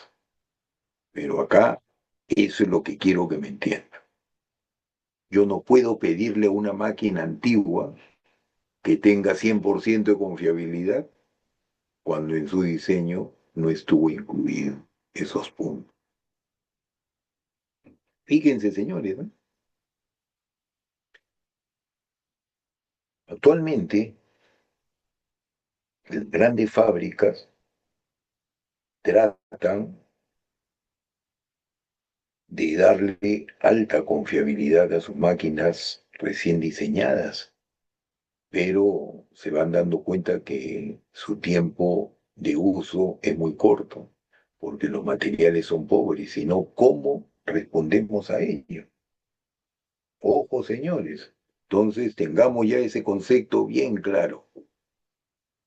Pero acá, eso es lo que quiero que me entiendan. Yo no puedo pedirle a una máquina antigua que tenga 100% de confiabilidad cuando en su diseño no estuvo incluido esos puntos. Fíjense, señores, ¿no? Actualmente, las grandes fábricas tratan de darle alta confiabilidad a sus máquinas recién diseñadas, pero se van dando cuenta que su tiempo de uso es muy corto, porque los materiales son pobres, sino cómo respondemos a ello. Ojo, señores. Entonces, tengamos ya ese concepto bien claro.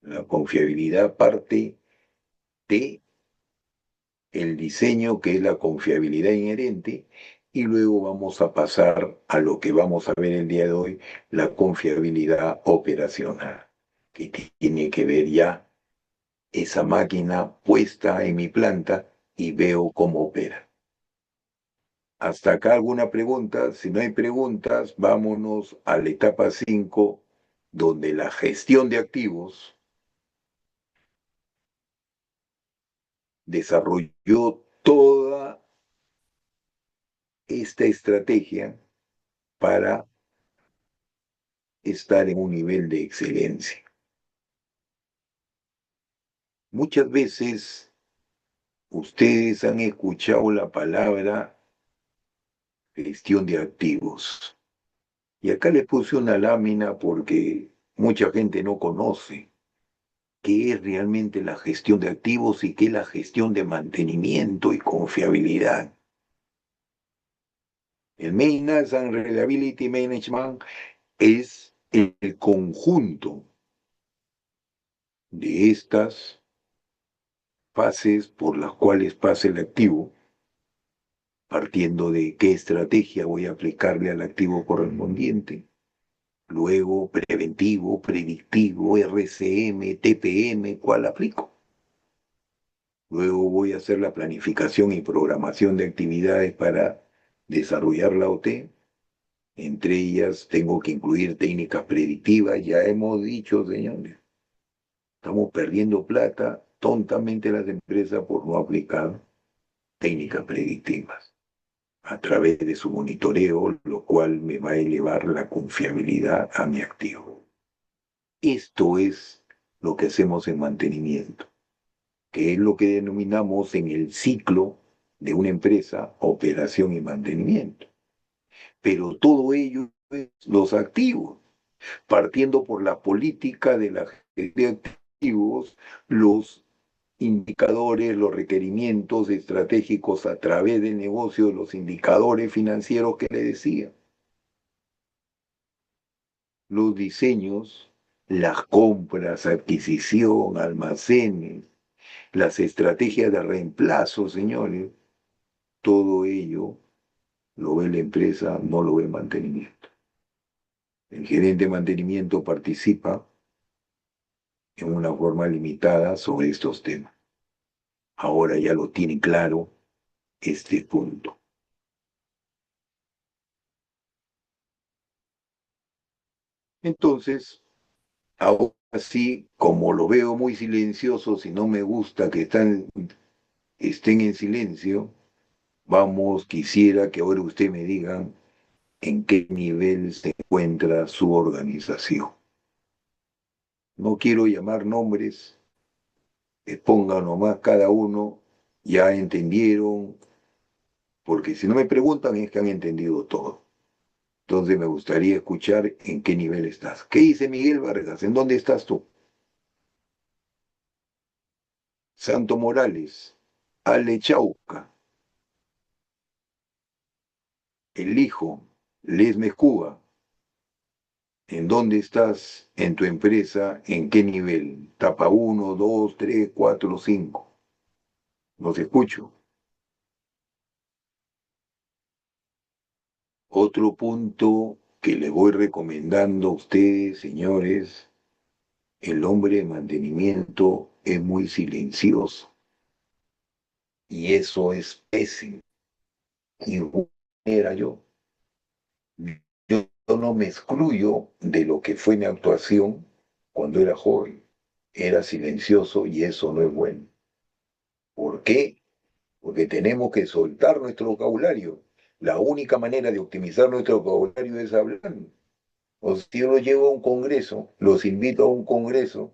La confiabilidad parte de el diseño, que es la confiabilidad inherente, y luego vamos a pasar a lo que vamos a ver el día de hoy, la confiabilidad operacional, que tiene que ver ya esa máquina puesta en mi planta y veo cómo opera. Hasta acá alguna pregunta. Si no hay preguntas, vámonos a la etapa 5, donde la gestión de activos desarrolló toda esta estrategia para estar en un nivel de excelencia. Muchas veces ustedes han escuchado la palabra gestión de activos. Y acá les puse una lámina porque mucha gente no conoce qué es realmente la gestión de activos y qué es la gestión de mantenimiento y confiabilidad. El Maintenance and Reliability Management es el conjunto de estas fases por las cuales pasa el activo, partiendo de qué estrategia voy a aplicarle al activo correspondiente, luego preventivo, predictivo, RCM, TPM, ¿cuál aplico? Luego voy a hacer la planificación y programación de actividades para desarrollar la OT. Entre ellas tengo que incluir técnicas predictivas. Ya hemos dicho, señores, estamos perdiendo plata tontamente las empresas por no aplicar técnicas predictivas a través de su monitoreo, lo cual me va a elevar la confiabilidad a mi activo. Esto es lo que hacemos en mantenimiento, que es lo que denominamos en el ciclo de una empresa operación y mantenimiento. Pero todo ello es los activos, partiendo por la política de la gestión de activos, los indicadores, los requerimientos estratégicos a través del negocio, los indicadores financieros que le decía, los diseños, las compras, adquisición, almacenes, las estrategias de reemplazo, señores, todo ello lo ve la empresa, no lo ve el mantenimiento. El gerente de mantenimiento participa en una forma limitada sobre estos temas. Ahora ya lo tiene claro este punto. Entonces, ahora sí, como lo veo muy silencioso, si no me gusta que estén en silencio, vamos, quisiera que ahora usted me diga en qué nivel se encuentra su organización. No quiero llamar nombres, pongan nomás cada uno, ya entendieron, porque si no me preguntan es que han entendido todo. Entonces me gustaría escuchar en qué nivel estás. ¿Qué dice Miguel Vargas? ¿En dónde estás tú? Santo Morales, Ale Chauca, el hijo, Lesmes Cuba. ¿En dónde estás en tu empresa? ¿En qué nivel? Tapa 1, 2, 3, 4, 5. Los escucho. Otro punto que le voy recomendando a ustedes, señores, el hombre de mantenimiento es muy silencioso y eso es pésimo. Y era yo. Yo no me excluyo de lo que fue mi actuación cuando era joven. Era silencioso y eso no es bueno. ¿Por qué? Porque tenemos que soltar nuestro vocabulario. La única manera de optimizar nuestro vocabulario es hablando. O si yo los llevo a un congreso, los invito a un congreso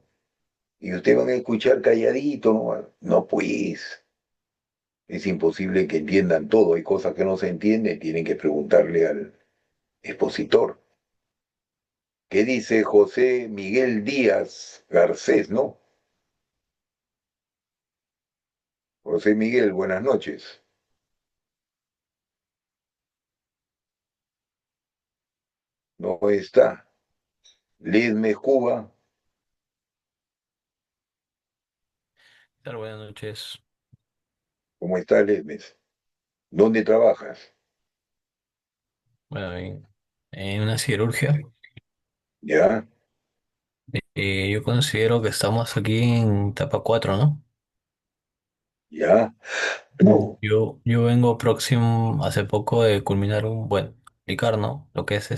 y ustedes van a escuchar calladito, ¿no? No, pues es imposible que entiendan todo. Hay cosas que no se entienden, tienen que preguntarle al expositor. ¿Qué dice José Miguel Díaz Garcés, no? José Miguel, buenas noches. No está. Lidme Cuba, ¿Qué tal? Buenas noches. ¿cómo está Lidmes? ¿Dónde trabajas? Bueno, en una siderurgia, ¿Ya? yo considero que estamos aquí en etapa 4, ¿no? ¿Ya? No. Yo vengo próximo, hace poco, de culminar bueno, aplicar, ¿no? Lo que es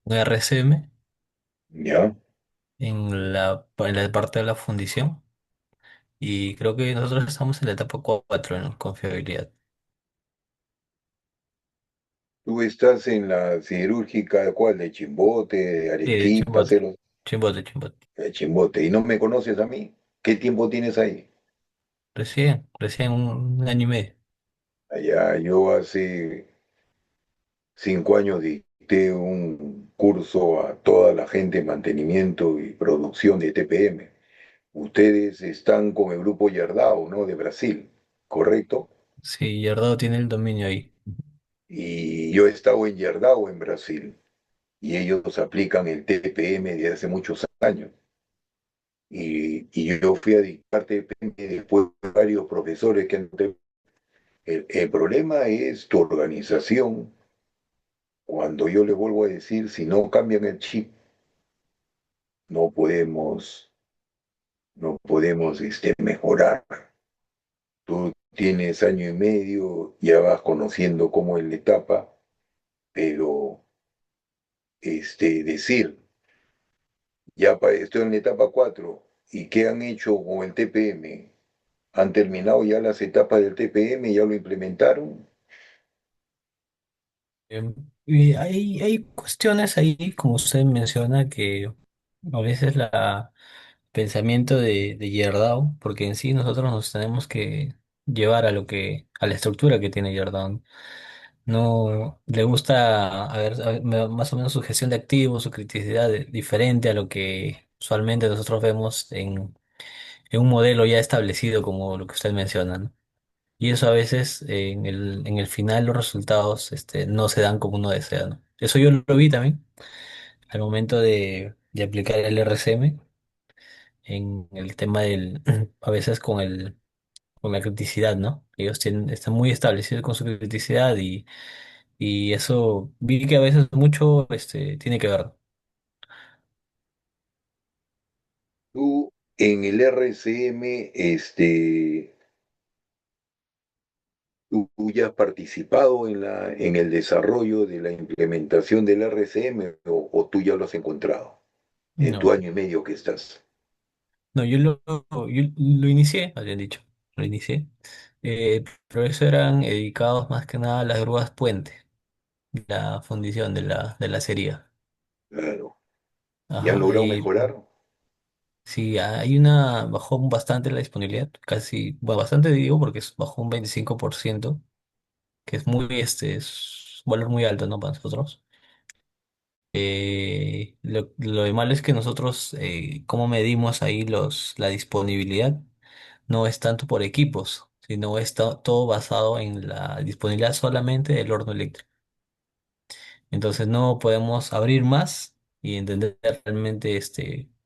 un RCM ¿Ya? en la parte de la fundición. Y creo que nosotros estamos en la etapa 4 en confiabilidad. ¿Tú estás en la siderúrgica, cuál? ¿De Chimbote, de Sí, de Arequipa, Chimbote, Celos? Chimbote. De Chimbote. ¿Y no me conoces a mí? ¿Qué tiempo tienes ahí? Recién un año y medio. Allá yo hace 5 años dicté un curso a toda la gente de mantenimiento y producción de TPM. Ustedes están con el grupo Yardao, ¿no? De Brasil, ¿correcto? Sí, Yardado tiene el dominio ahí. Y yo he estado en Yardao, en Brasil, y ellos aplican el TPM de hace muchos años. Y yo fui a dictar TPM después de varios profesores que han... El problema es tu organización. Cuando yo le vuelvo a decir, si no cambian el chip, no podemos, no podemos mejorar. Tú tienes año y medio, ya vas conociendo cómo es la etapa, pero decir, estoy en la etapa 4 y qué han hecho con el TPM, han terminado ya las etapas del TPM, ya lo implementaron. Y hay cuestiones ahí, como usted menciona, que a veces la pensamiento de Yerdao, porque en sí nosotros nos tenemos que llevar a la estructura que tiene Yerdao. No le gusta más o menos su gestión de activos, su criticidad diferente a lo que usualmente nosotros vemos en un modelo ya establecido como lo que usted menciona, ¿no? Y eso a veces en el final los resultados no se dan como uno desea, ¿no? Eso yo lo vi también al momento de aplicar el RCM en el tema a veces con la criticidad, ¿no? Están muy establecidos con su criticidad y eso vi que a veces mucho tiene que ver. Tú en el RCM, tú ya has participado en el desarrollo de la implementación del RCM o tú ya lo has encontrado en tu No, año y medio que estás. no, yo lo inicié, habían dicho, lo inicié. Pero eso eran dedicados más que nada a las grúas puente, la fundición de la acería. Claro. ¿Y han Ajá, logrado y mejorar? sí, bajó bastante la disponibilidad, casi, bueno, bastante digo porque bajó un 25%, que es es un valor muy alto, ¿no? Para nosotros. Lo de malo es que nosotros, cómo medimos ahí la disponibilidad, no es tanto por equipos, sino está todo basado en la disponibilidad solamente del horno eléctrico. Entonces no podemos abrir más y entender realmente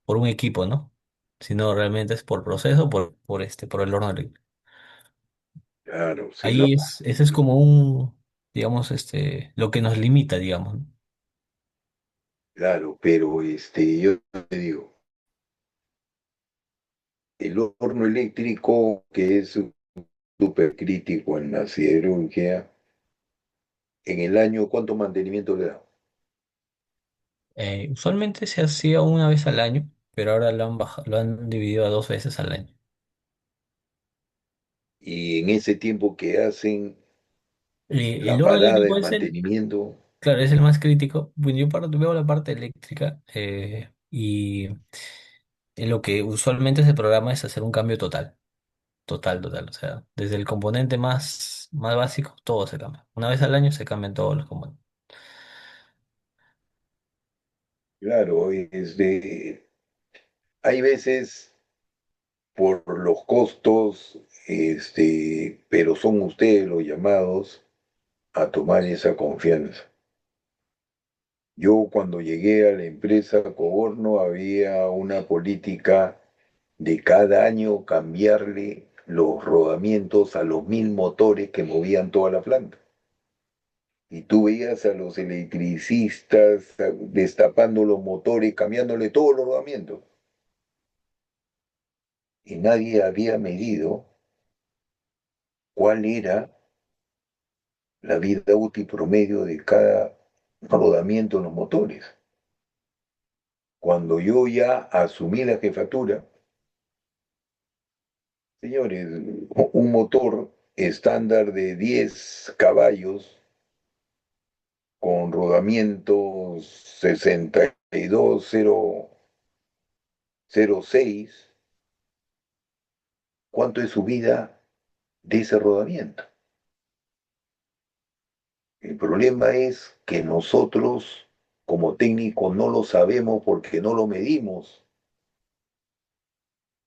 por un equipo, ¿no? Sino realmente es por proceso, por el horno eléctrico. Claro, sí, Ese es como digamos, lo que nos limita, digamos, ¿no? claro, pero yo te digo, el horno eléctrico que es súper crítico en la siderurgia, en el año, ¿cuánto mantenimiento le da? Usualmente se hacía una vez al año, pero ahora lo han dividido a 2 veces al año. Y en ese tiempo que hacen El la horno parada, eléctrico el es mantenimiento, claro, es el más crítico. Bueno, veo la parte eléctrica y lo que usualmente se programa es hacer un cambio total. O sea, desde el componente más básico, todo se cambia. Una vez al año se cambian todos los componentes. claro, hay veces por los costos, pero son ustedes los llamados a tomar esa confianza. Yo cuando llegué a la empresa Coborno había una política de cada año cambiarle los rodamientos a los 1000 motores que movían toda la planta. Y tú veías a los electricistas destapando los motores, cambiándole todos los rodamientos. Y nadie había medido cuál era la vida útil promedio de cada rodamiento en los motores. Cuando yo ya asumí la jefatura, señores, un motor estándar de 10 caballos con rodamientos 62,006, ¿cuánto es su vida de ese rodamiento? El problema es que nosotros, como técnicos, no lo sabemos porque no lo medimos.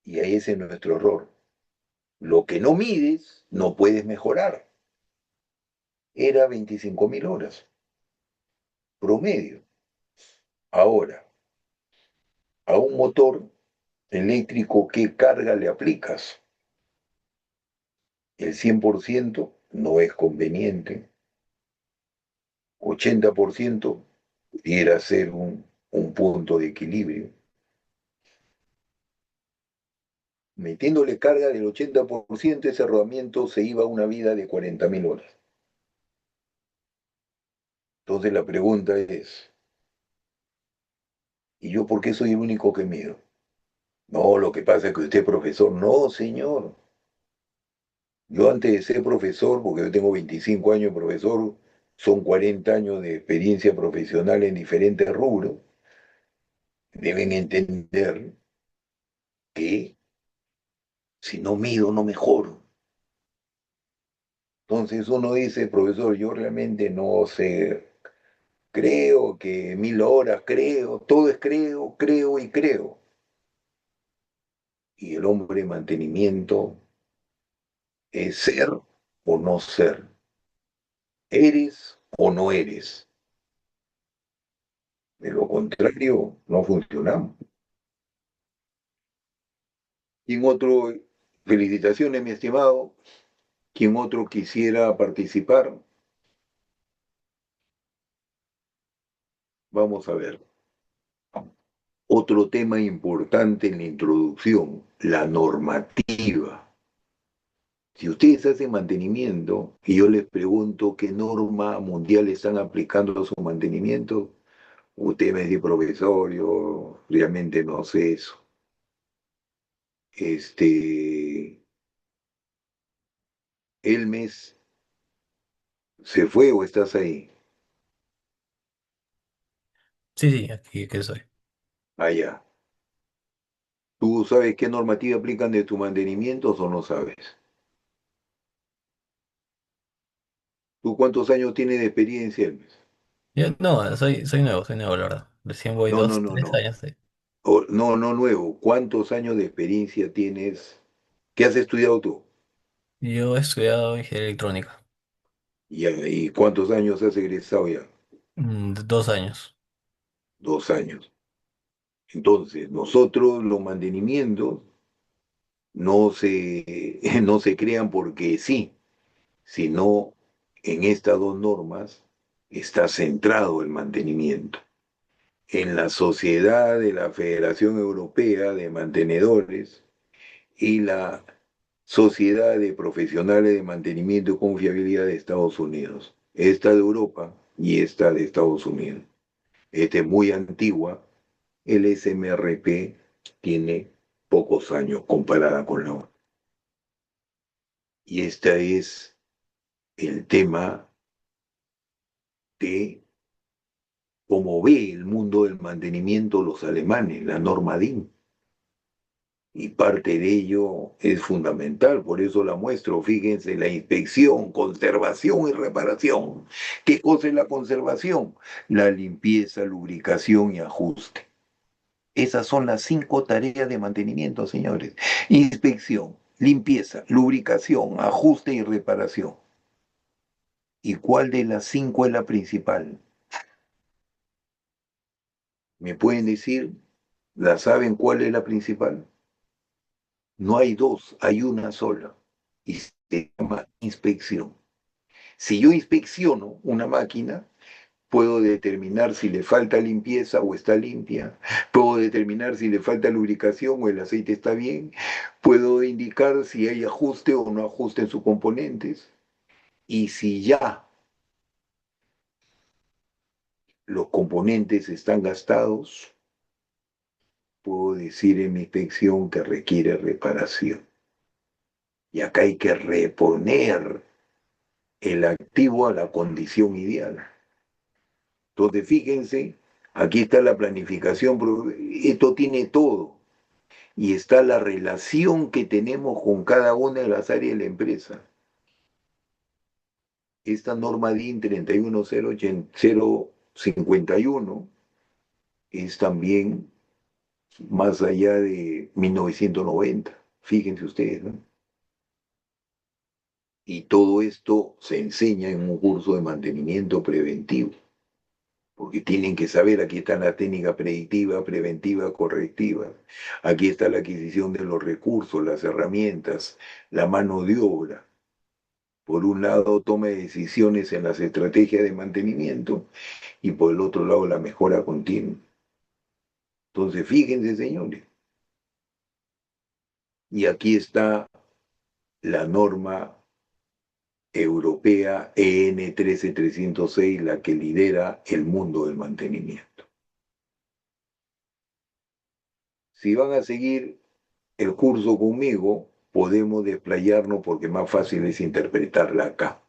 Y ahí ese es nuestro error. Lo que no mides, no puedes mejorar. Era 25.000 horas promedio. Ahora, a un motor eléctrico, ¿qué carga le aplicas? El 100% no es conveniente. 80% pudiera ser un punto de equilibrio. Metiéndole carga del 80%, ese rodamiento se iba a una vida de 40.000 horas. Entonces la pregunta es, ¿y yo por qué soy el único que mido? No, lo que pasa es que usted es profesor. No, señor. Yo antes de ser profesor, porque yo tengo 25 años de profesor, son 40 años de experiencia profesional en diferentes rubros, deben entender que si no mido, no mejoro. Entonces uno dice, profesor, yo realmente no sé, creo que 1000 horas, creo, todo es creo, creo y creo. Y el hombre de mantenimiento es ser o no ser, eres o no eres. De lo contrario, no funcionamos. ¿Quién otro? Felicitaciones, mi estimado. ¿Quién otro quisiera participar? Vamos a ver. Otro tema importante en la introducción, la normativa. Si ustedes hacen mantenimiento y yo les pregunto qué norma mundial están aplicando a su mantenimiento, usted me dice, profesor, yo realmente no sé eso. Elmes, ¿se fue o estás ahí? Sí, sí, aquí que soy. Allá. ¿Tú sabes qué normativa aplican de tu mantenimiento o no sabes? ¿Tú cuántos años tienes de experiencia, Elmes? Yo no, soy nuevo, la verdad. Recién voy No, no, dos, no, tres no. años. Sí. No, no nuevo. ¿Cuántos años de experiencia tienes? ¿Qué has estudiado tú? Yo he estudiado ingeniería electrónica. ¿Y cuántos años has egresado ya? 2 años. 2 años. Entonces, nosotros los mantenimientos no se crean porque sí, sino en estas dos normas está centrado el mantenimiento. En la sociedad de la Federación Europea de Mantenedores y la Sociedad de Profesionales de Mantenimiento y Confiabilidad de Estados Unidos. Esta de Europa y esta de Estados Unidos. Esta es muy antigua. El SMRP tiene pocos años comparada con la otra. Y este es el tema de cómo ve el mundo del mantenimiento los alemanes, la norma DIN. Y parte de ello es fundamental, por eso la muestro. Fíjense, la inspección, conservación y reparación. ¿Qué cosa es la conservación? La limpieza, lubricación y ajuste. Esas son las 5 tareas de mantenimiento, señores. Inspección. limpieza, lubricación, ajuste y reparación. ¿Y cuál de las cinco es la principal? ¿Me pueden decir? ¿La saben cuál es la principal? No hay dos, hay una sola. Y se llama inspección. Si yo inspecciono una máquina, puedo determinar si le falta limpieza o está limpia. Puedo determinar si le falta lubricación o el aceite está bien. Puedo indicar si hay ajuste o no ajuste en sus componentes. Y si ya los componentes están gastados, puedo decir en mi inspección que requiere reparación. Y acá hay que reponer el activo a la condición ideal. Entonces, fíjense, aquí está la planificación, esto tiene todo. Y está la relación que tenemos con cada una de las áreas de la empresa. Esta norma DIN 31051 es también más allá de 1990. Fíjense ustedes, ¿no? Y todo esto se enseña en un curso de mantenimiento preventivo, porque tienen que saber, aquí está la técnica predictiva, preventiva, correctiva, aquí está la adquisición de los recursos, las herramientas, la mano de obra. Por un lado, toma de decisiones en las estrategias de mantenimiento y por el otro lado, la mejora continua. Entonces, fíjense, señores, y aquí está la norma europea EN 13306, la que lidera el mundo del mantenimiento. Si van a seguir el curso conmigo, podemos desplayarnos porque más fácil es interpretarla acá.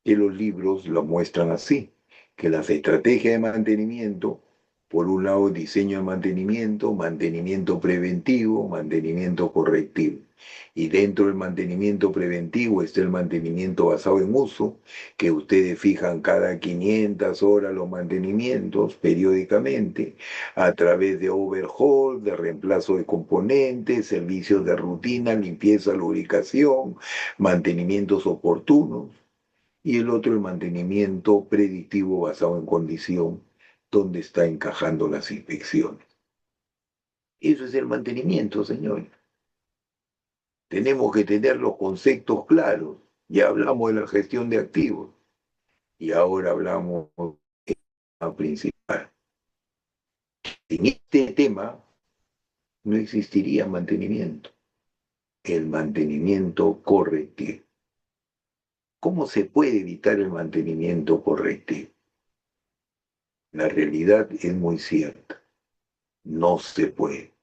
Y los libros lo muestran así, que las estrategias de mantenimiento, por un lado diseño de mantenimiento, mantenimiento preventivo, mantenimiento correctivo. Y dentro del mantenimiento preventivo está el mantenimiento basado en uso, que ustedes fijan cada 500 horas los mantenimientos periódicamente, a través de overhaul, de reemplazo de componentes, servicios de rutina, limpieza, lubricación, mantenimientos oportunos. Y el otro, el mantenimiento predictivo basado en condición, donde está encajando las inspecciones. Eso es el mantenimiento, señor. Tenemos que tener los conceptos claros. Ya hablamos de la gestión de activos y ahora hablamos de la principal. En este tema no existiría mantenimiento, el mantenimiento correctivo. ¿Cómo se puede evitar el mantenimiento correctivo? La realidad es muy cierta. No se puede.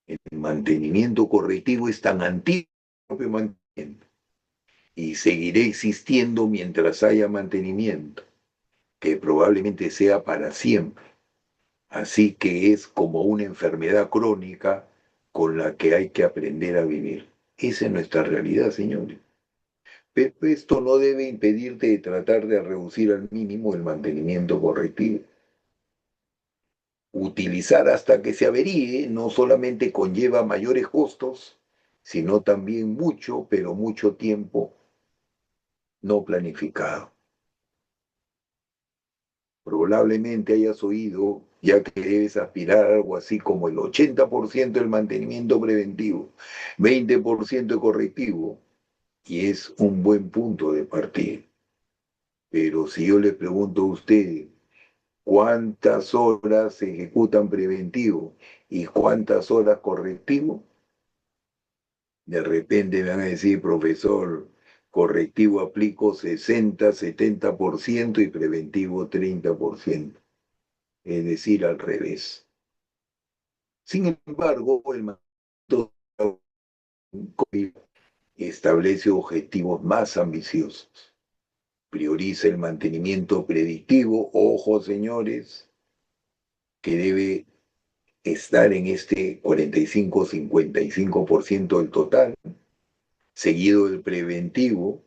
El mantenimiento correctivo es tan antiguo como el mantenimiento y seguirá existiendo mientras haya mantenimiento, que probablemente sea para siempre. Así que es como una enfermedad crónica con la que hay que aprender a vivir. Esa es nuestra realidad, señores. Pero esto no debe impedirte de tratar de reducir al mínimo el mantenimiento correctivo. Utilizar hasta que se averíe no solamente conlleva mayores costos, sino también mucho, pero mucho tiempo no planificado. Probablemente hayas oído, ya que debes aspirar a algo así como el 80% del mantenimiento preventivo, 20% de correctivo, y es un buen punto de partida. Pero si yo le pregunto a usted cuántas horas se ejecutan preventivo y cuántas horas correctivo, de repente me van a decir, profesor, correctivo aplico 60, 70% y preventivo 30%. Es decir, al revés. Sin embargo, el mandato establece objetivos más ambiciosos. Prioriza el mantenimiento predictivo, ojo señores, que debe estar en este 45-55% del total, seguido del preventivo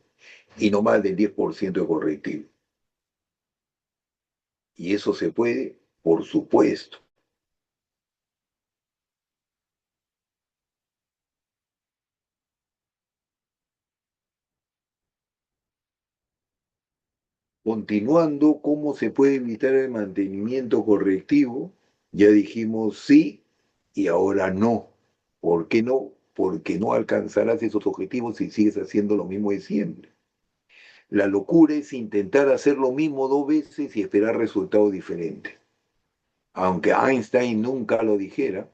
y no más del 10% de correctivo. Y eso se puede, por supuesto. Continuando, ¿cómo se puede evitar el mantenimiento correctivo? Ya dijimos sí y ahora no. ¿Por qué no? Porque no alcanzarás esos objetivos si sigues haciendo lo mismo de siempre. La locura es intentar hacer lo mismo 2 veces y esperar resultados diferentes. Aunque Einstein nunca lo dijera,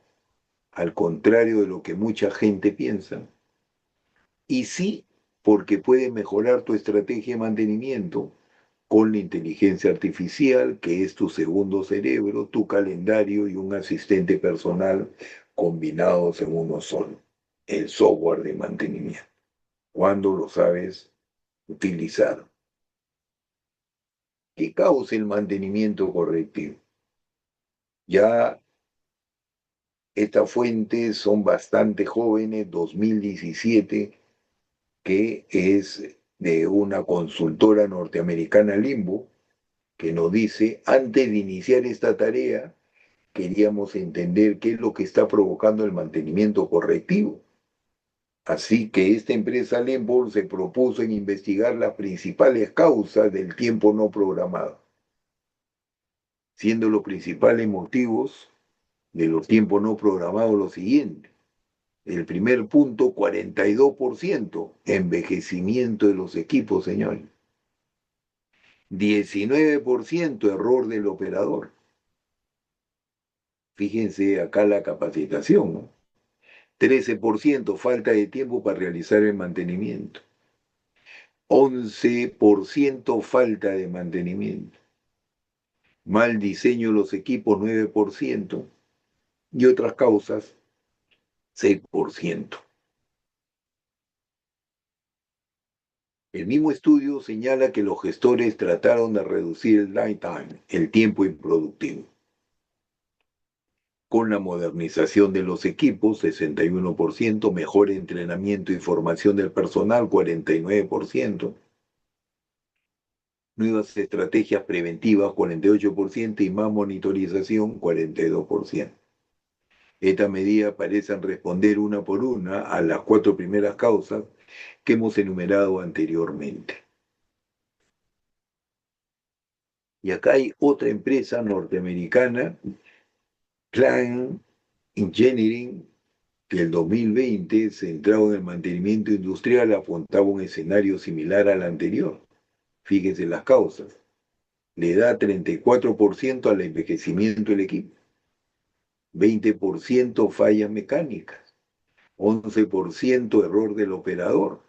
al contrario de lo que mucha gente piensa, y sí, porque puede mejorar tu estrategia de mantenimiento con la inteligencia artificial, que es tu segundo cerebro, tu calendario y un asistente personal combinados en uno solo, el software de mantenimiento, cuando lo sabes utilizar. ¿Qué causa el mantenimiento correctivo? Ya estas fuentes son bastante jóvenes, 2017, que es de una consultora norteamericana Limbo, que nos dice, antes de iniciar esta tarea, queríamos entender qué es lo que está provocando el mantenimiento correctivo. Así que esta empresa Limbo se propuso en investigar las principales causas del tiempo no programado, siendo los principales motivos de los tiempos no programados los siguientes. El primer punto, 42%, envejecimiento de los equipos, señores. 19% error del operador. Fíjense acá la capacitación, ¿no? 13% falta de tiempo para realizar el mantenimiento. 11% falta de mantenimiento. Mal diseño de los equipos, 9%. Y otras causas, 6%. El mismo estudio señala que los gestores trataron de reducir el downtime, el tiempo improductivo, con la modernización de los equipos, 61%, mejor entrenamiento y formación del personal, 49%, nuevas estrategias preventivas, 48%, y más monitorización, 42%. Estas medidas parecen responder una por una a las 4 primeras causas que hemos enumerado anteriormente. Y acá hay otra empresa norteamericana, Klein Engineering, que el 2020, centrado en el mantenimiento industrial, apuntaba un escenario similar al anterior. Fíjense las causas. Le da 34% al envejecimiento del equipo, 20% fallas mecánicas, 11% error del operador,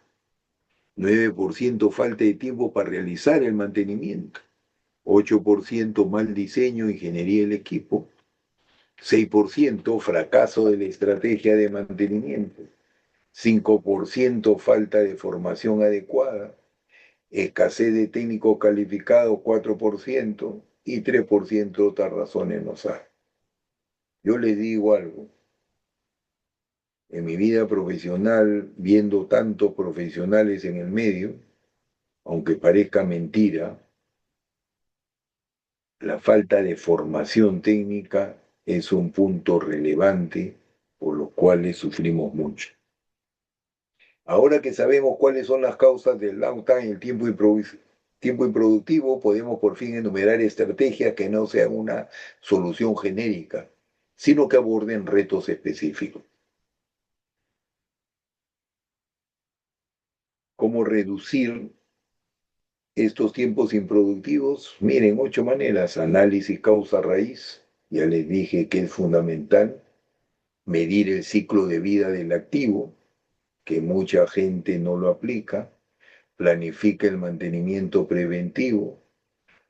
9% falta de tiempo para realizar el mantenimiento, 8% mal diseño, ingeniería del equipo, 6% fracaso de la estrategia de mantenimiento, 5% falta de formación adecuada, escasez de técnicos calificados, 4%, y 3% otras razones no saben. Yo les digo algo, en mi vida profesional, viendo tantos profesionales en el medio, aunque parezca mentira, la falta de formación técnica es un punto relevante por los cuales sufrimos mucho. Ahora que sabemos cuáles son las causas del downtime, el tiempo improductivo, podemos por fin enumerar estrategias que no sean una solución genérica, sino que aborden retos específicos. ¿Cómo reducir estos tiempos improductivos? Miren, 8 maneras. Análisis causa-raíz, ya les dije que es fundamental. Medir el ciclo de vida del activo, que mucha gente no lo aplica. Planifica el mantenimiento preventivo,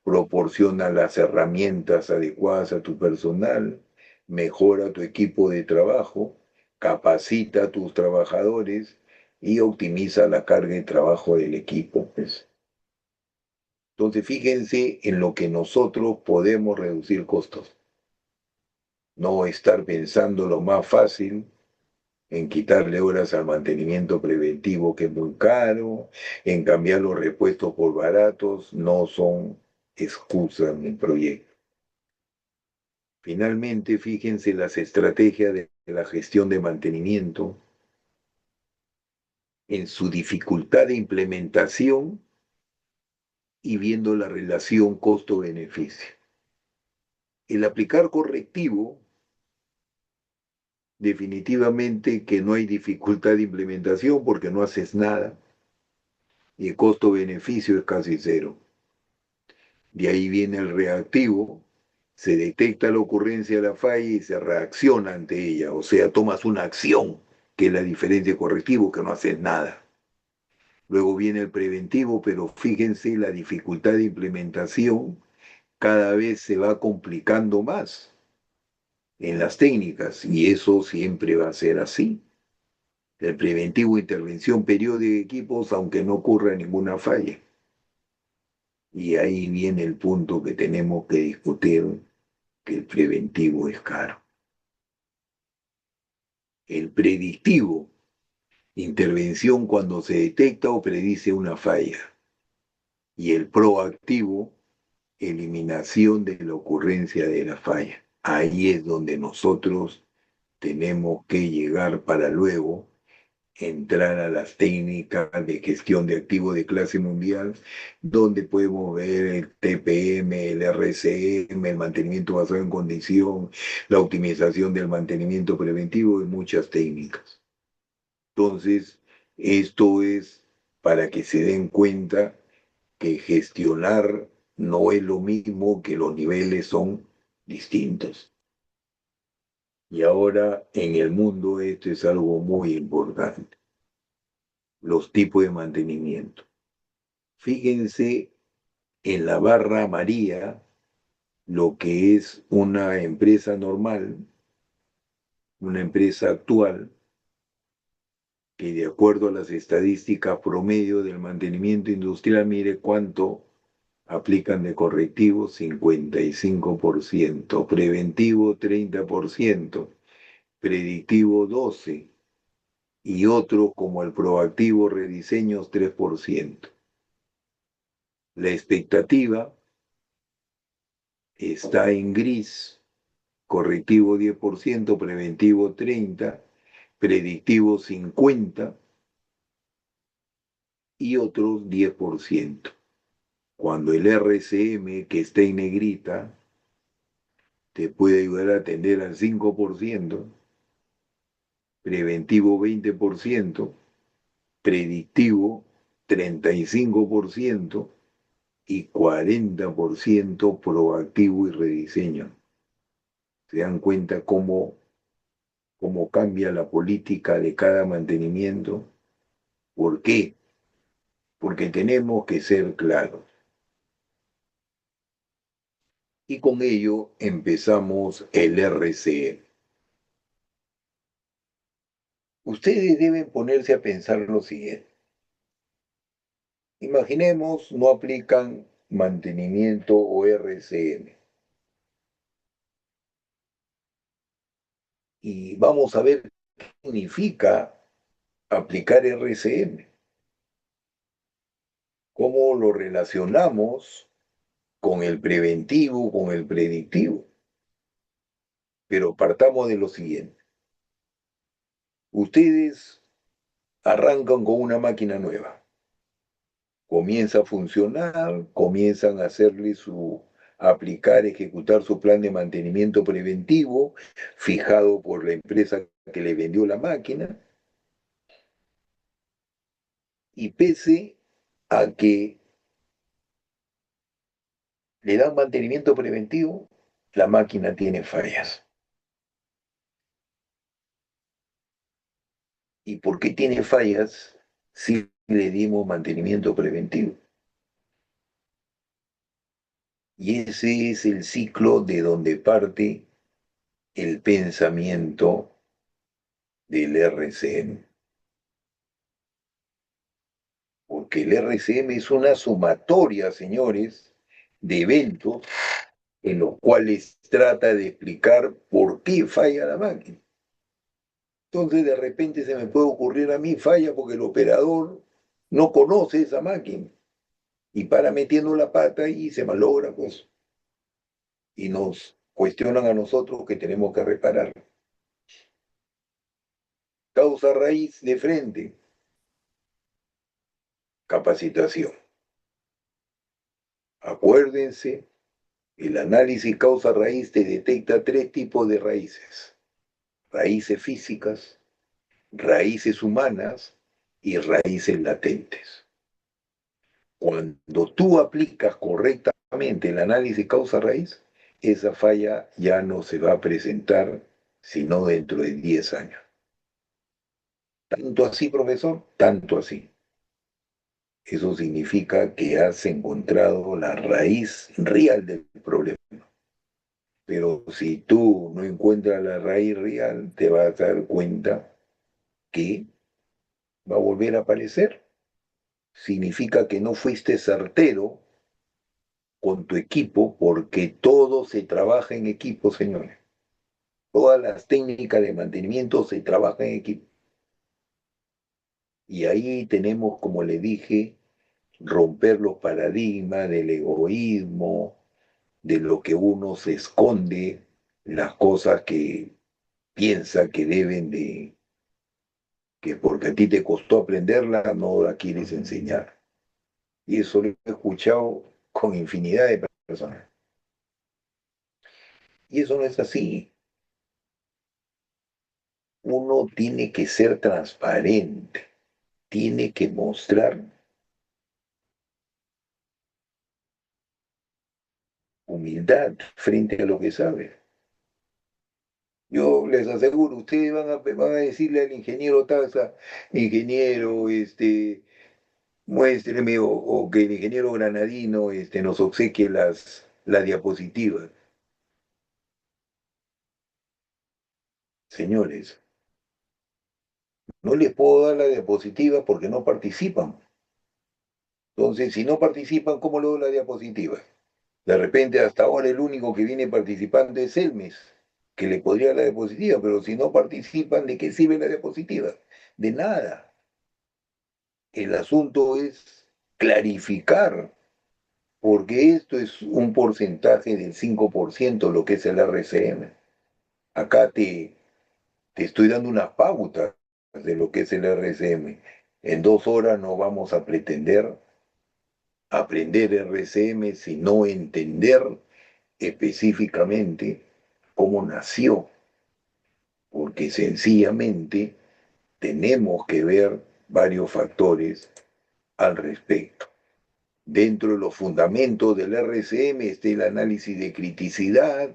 proporciona las herramientas adecuadas a tu personal, mejora tu equipo de trabajo, capacita a tus trabajadores y optimiza la carga de trabajo del equipo, pues. Entonces, fíjense en lo que nosotros podemos reducir costos. No estar pensando lo más fácil en quitarle horas al mantenimiento preventivo, que es muy caro, en cambiar los repuestos por baratos, no son excusas en el proyecto. Finalmente, fíjense las estrategias de la gestión de mantenimiento en su dificultad de implementación y viendo la relación costo-beneficio. El aplicar correctivo, definitivamente que no hay dificultad de implementación porque no haces nada y el costo-beneficio es casi cero. De ahí viene el reactivo, se detecta la ocurrencia de la falla y se reacciona ante ella, o sea, tomas una acción, que es la diferencia de correctivo, que no haces nada. Luego viene el preventivo, pero fíjense, la dificultad de implementación cada vez se va complicando más en las técnicas y eso siempre va a ser así. El preventivo, intervención periódica de equipos, aunque no ocurra ninguna falla. Y ahí viene el punto que tenemos que discutir, que el preventivo es caro. El predictivo, intervención cuando se detecta o predice una falla. Y el proactivo, eliminación de la ocurrencia de la falla. Ahí es donde nosotros tenemos que llegar para luego entrar a las técnicas de gestión de activos de clase mundial, donde podemos ver el TPM, el RCM, el mantenimiento basado en condición, la optimización del mantenimiento preventivo y muchas técnicas. Entonces, esto es para que se den cuenta que gestionar no es lo mismo, que los niveles son distintos. Y ahora en el mundo esto es algo muy importante, los tipos de mantenimiento. Fíjense en la barra amarilla lo que es una empresa normal, una empresa actual, que de acuerdo a las estadísticas promedio del mantenimiento industrial, mire cuánto aplican de correctivo: 55%, preventivo 30%, predictivo 12% y otros como el proactivo rediseños 3%. La expectativa está en gris: correctivo 10%, preventivo 30%, predictivo 50% y otros 10%. Cuando el RCM, que está en negrita, te puede ayudar a atender al 5%, preventivo 20%, predictivo 35% y 40% proactivo y rediseño. ¿Se dan cuenta cómo cambia la política de cada mantenimiento? ¿Por qué? Porque tenemos que ser claros. Y con ello empezamos el RCM. Ustedes deben ponerse a pensar lo siguiente. Imaginemos, no aplican mantenimiento o RCM. Y vamos a ver qué significa aplicar RCM. ¿Cómo lo relacionamos con el preventivo, con el predictivo? Pero partamos de lo siguiente. Ustedes arrancan con una máquina nueva. Comienza a funcionar, comienzan a aplicar, ejecutar su plan de mantenimiento preventivo fijado por la empresa que le vendió la máquina, y pese a que le dan mantenimiento preventivo, la máquina tiene fallas. ¿Y por qué tiene fallas si le dimos mantenimiento preventivo? Y ese es el ciclo de donde parte el pensamiento del RCM. Porque el RCM es una sumatoria, señores, de eventos en los cuales trata de explicar por qué falla la máquina. Entonces de repente se me puede ocurrir a mí falla porque el operador no conoce esa máquina y para metiendo la pata y se malogra, pues, y nos cuestionan a nosotros que tenemos que reparar. Causa raíz de frente: capacitación. Acuérdense, el análisis causa-raíz te detecta tres tipos de raíces: raíces físicas, raíces humanas y raíces latentes. Cuando tú aplicas correctamente el análisis causa-raíz, esa falla ya no se va a presentar sino dentro de 10 años. Tanto así, profesor, tanto así. Eso significa que has encontrado la raíz real del problema. Pero si tú no encuentras la raíz real, te vas a dar cuenta que va a volver a aparecer. Significa que no fuiste certero con tu equipo, porque todo se trabaja en equipo, señores. Todas las técnicas de mantenimiento se trabajan en equipo. Y ahí tenemos, como le dije, romper los paradigmas del egoísmo, de lo que uno se esconde, las cosas que piensa que deben de, que porque a ti te costó aprenderla, no la quieres enseñar. Y eso lo he escuchado con infinidad de personas. Y eso no es así. Uno tiene que ser transparente, tiene que mostrar humildad frente a lo que sabe. Yo les aseguro, ustedes van a decirle al ingeniero Taza: ingeniero, muéstreme, o que el ingeniero Granadino nos obsequie las diapositivas. Señores, no les puedo dar la diapositiva porque no participan. Entonces, si no participan, ¿cómo le doy la diapositiva? De repente, hasta ahora el único que viene participando es Elmes, que le podría dar la diapositiva, pero si no participan, ¿de qué sirve la diapositiva? De nada. El asunto es clarificar, porque esto es un porcentaje del 5% lo que es el RCM. Acá te estoy dando una pauta de lo que es el RCM. En 2 horas no vamos a pretender aprender RCM, sino entender específicamente cómo nació, porque sencillamente tenemos que ver varios factores al respecto. Dentro de los fundamentos del RCM está el análisis de criticidad,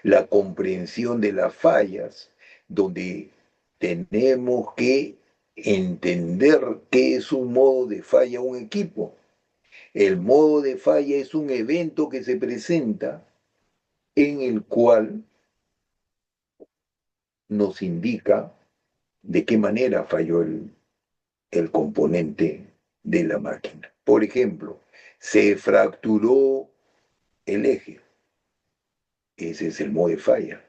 la comprensión de las fallas, donde tenemos que entender qué es un modo de falla a un equipo. El modo de falla es un evento que se presenta en el cual nos indica de qué manera falló el componente de la máquina. Por ejemplo, se fracturó el eje. Ese es el modo de falla.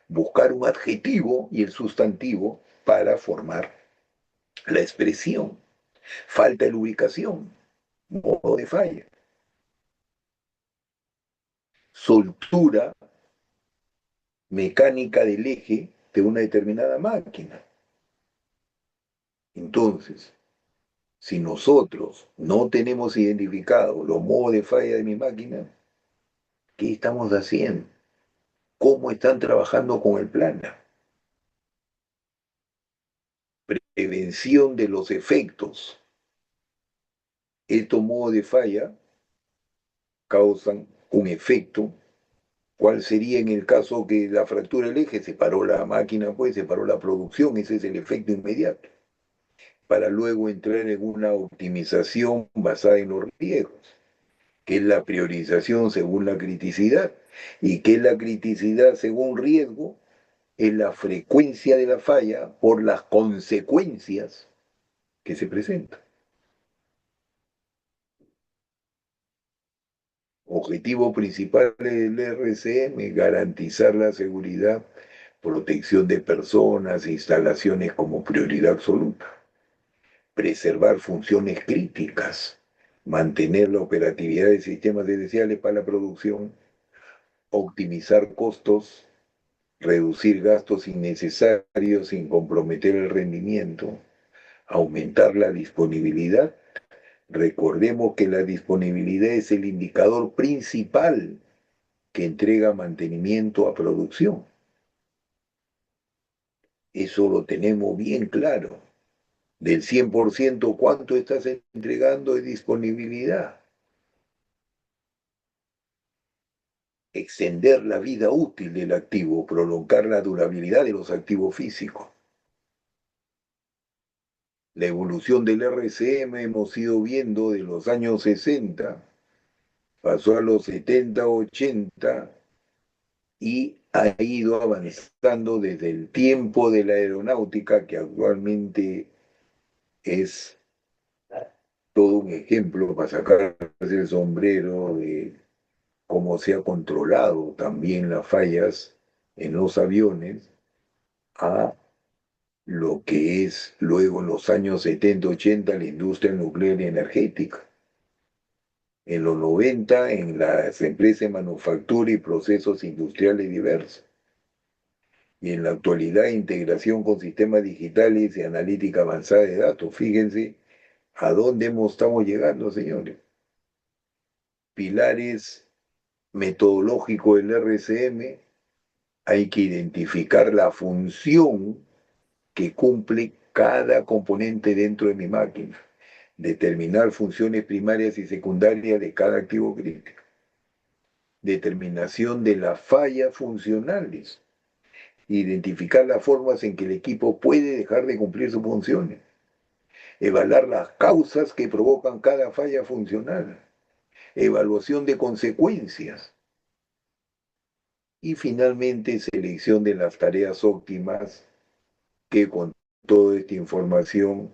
Buscar un adjetivo y el sustantivo para formar la expresión. Falta de lubricación, modo de falla. Soltura mecánica del eje de una determinada máquina. Entonces, si nosotros no tenemos identificado los modos de falla de mi máquina, ¿qué estamos haciendo? ¿Cómo están trabajando con el plan? Prevención de los efectos. Estos modos de falla causan un efecto. ¿Cuál sería en el caso que la fractura del eje? Se paró la máquina, pues se paró la producción, ese es el efecto inmediato, para luego entrar en una optimización basada en los riesgos, que es la priorización según la criticidad. ¿Y qué es la criticidad según riesgo? Es la frecuencia de la falla por las consecuencias que se presentan. Objetivo principal del RCM: garantizar la seguridad, protección de personas e instalaciones como prioridad absoluta, preservar funciones críticas, mantener la operatividad de sistemas esenciales para la producción, optimizar costos, reducir gastos innecesarios sin comprometer el rendimiento, aumentar la disponibilidad, Recordemos que la disponibilidad es el indicador principal que entrega mantenimiento a producción. Eso lo tenemos bien claro. Del 100%, ¿cuánto estás entregando de disponibilidad? Extender la vida útil del activo, prolongar la durabilidad de los activos físicos. La evolución del RCM hemos ido viendo de los años 60, pasó a los 70, 80 y ha ido avanzando desde el tiempo de la aeronáutica, que actualmente es todo un ejemplo para sacarse el sombrero de cómo se ha controlado también las fallas en los aviones, a lo que es luego en los años 70, 80 la industria nuclear y energética. En los 90 en las empresas de manufactura y procesos industriales diversos. Y en la actualidad integración con sistemas digitales y analítica avanzada de datos. Fíjense a dónde estamos llegando, señores. Pilares metodológicos del RCM, hay que identificar la función que cumple cada componente dentro de mi máquina, determinar funciones primarias y secundarias de cada activo crítico, determinación de las fallas funcionales, identificar las formas en que el equipo puede dejar de cumplir sus funciones, evaluar las causas que provocan cada falla funcional, evaluación de consecuencias y finalmente selección de las tareas óptimas que con toda esta información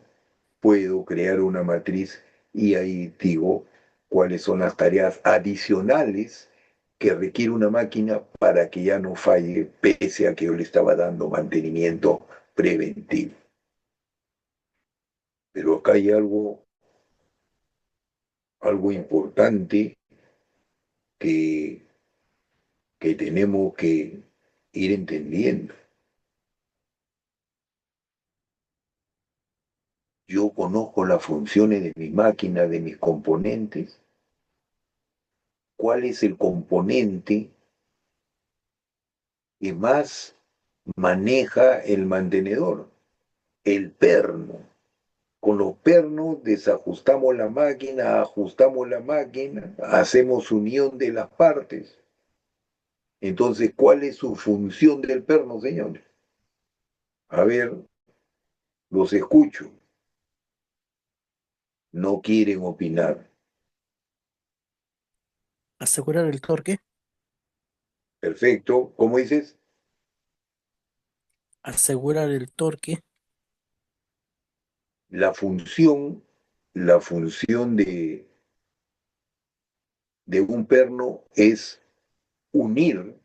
puedo crear una matriz y ahí digo cuáles son las tareas adicionales que requiere una máquina para que ya no falle pese a que yo le estaba dando mantenimiento preventivo. Pero acá hay algo importante que, que tenemos que ir entendiendo. Yo conozco las funciones de mi máquina, de mis componentes. ¿Cuál es el componente que más maneja el mantenedor? El perno. Con los pernos desajustamos la máquina, ajustamos la máquina, hacemos unión de las partes. Entonces, ¿cuál es su función del perno, señores? A ver, los escucho. No quieren opinar. Asegurar el torque, Perfecto. ¿Cómo dices? asegurar el torque, La función, la función de un perno es unir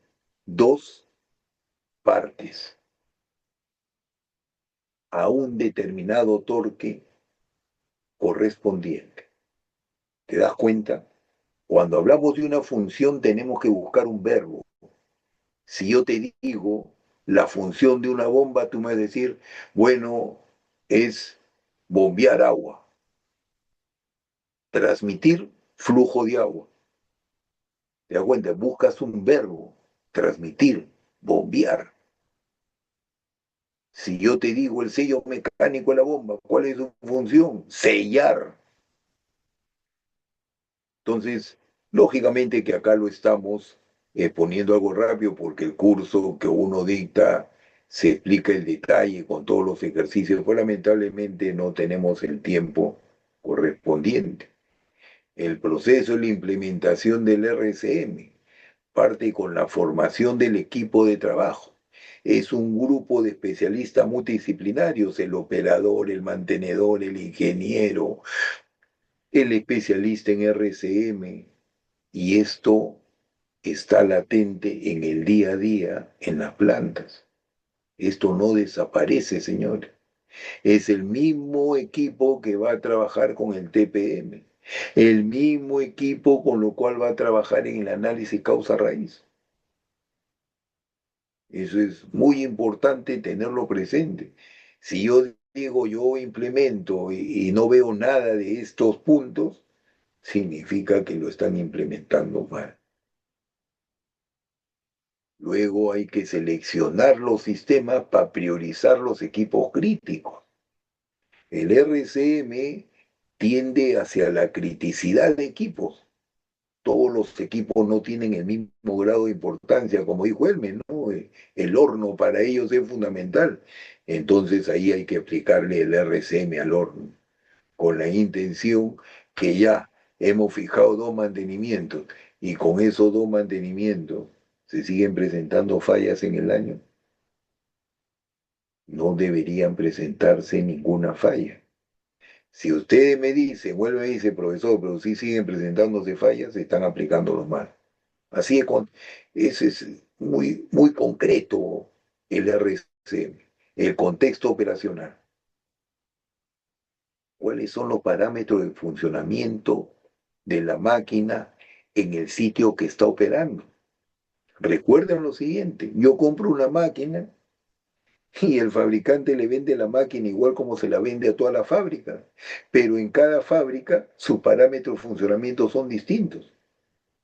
dos partes a un determinado torque correspondiente. ¿Te das cuenta? Cuando hablamos de una función tenemos que buscar un verbo. Si yo te digo la función de una bomba, tú me vas a decir, bueno, es bombear agua, transmitir flujo de agua. ¿Te das cuenta? Buscas un verbo, transmitir, bombear. Si yo te digo el sello mecánico de la bomba, ¿cuál es su función? Sellar. Entonces, lógicamente que acá lo estamos poniendo algo rápido porque el curso que uno dicta se explica el detalle con todos los ejercicios, pues lamentablemente no tenemos el tiempo correspondiente. El proceso y la implementación del RCM parte con la formación del equipo de trabajo. Es un grupo de especialistas multidisciplinarios, el operador, el mantenedor, el ingeniero, el especialista en RCM, y esto está latente en el día a día en las plantas. Esto no desaparece, señores. Es el mismo equipo que va a trabajar con el TPM, el mismo equipo con lo cual va a trabajar en el análisis causa-raíz. Eso es muy importante tenerlo presente. Si yo digo yo implemento y no veo nada de estos puntos, significa que lo están implementando mal. Luego hay que seleccionar los sistemas para priorizar los equipos críticos. El RCM tiende hacia la criticidad de equipos. Todos los equipos no tienen el mismo grado de importancia, como dijo Elmer, ¿no? El horno para ellos es fundamental. Entonces ahí hay que aplicarle el RCM al horno, con la intención que ya hemos fijado dos mantenimientos y con esos dos mantenimientos se siguen presentando fallas en el año. No deberían presentarse ninguna falla. Si ustedes me dicen, vuelve y dice, profesor, pero si siguen presentándose fallas, se están aplicando mal. Así es, ese es muy, muy concreto el RCM, el contexto operacional. ¿Cuáles son los parámetros de funcionamiento de la máquina en el sitio que está operando? Recuerden lo siguiente, yo compro una máquina y el fabricante le vende la máquina igual como se la vende a toda la fábrica, pero en cada fábrica sus parámetros de funcionamiento son distintos.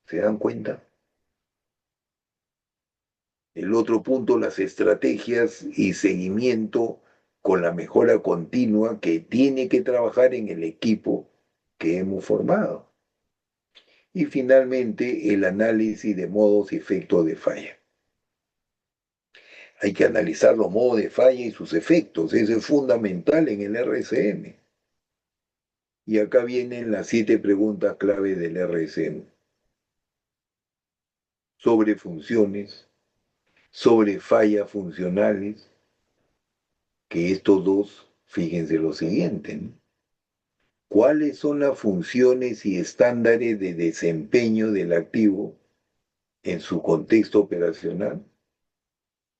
¿Se dan cuenta? El otro punto, las estrategias y seguimiento con la mejora continua que tiene que trabajar en el equipo que hemos formado. Y finalmente, el análisis de modos y efectos de falla. Hay que analizar los modos de falla y sus efectos. Eso es fundamental en el RCM. Y acá vienen las 7 preguntas clave del RCM. Sobre funciones, sobre fallas funcionales, que estos dos, fíjense lo siguiente, ¿no? ¿Cuáles son las funciones y estándares de desempeño del activo en su contexto operacional?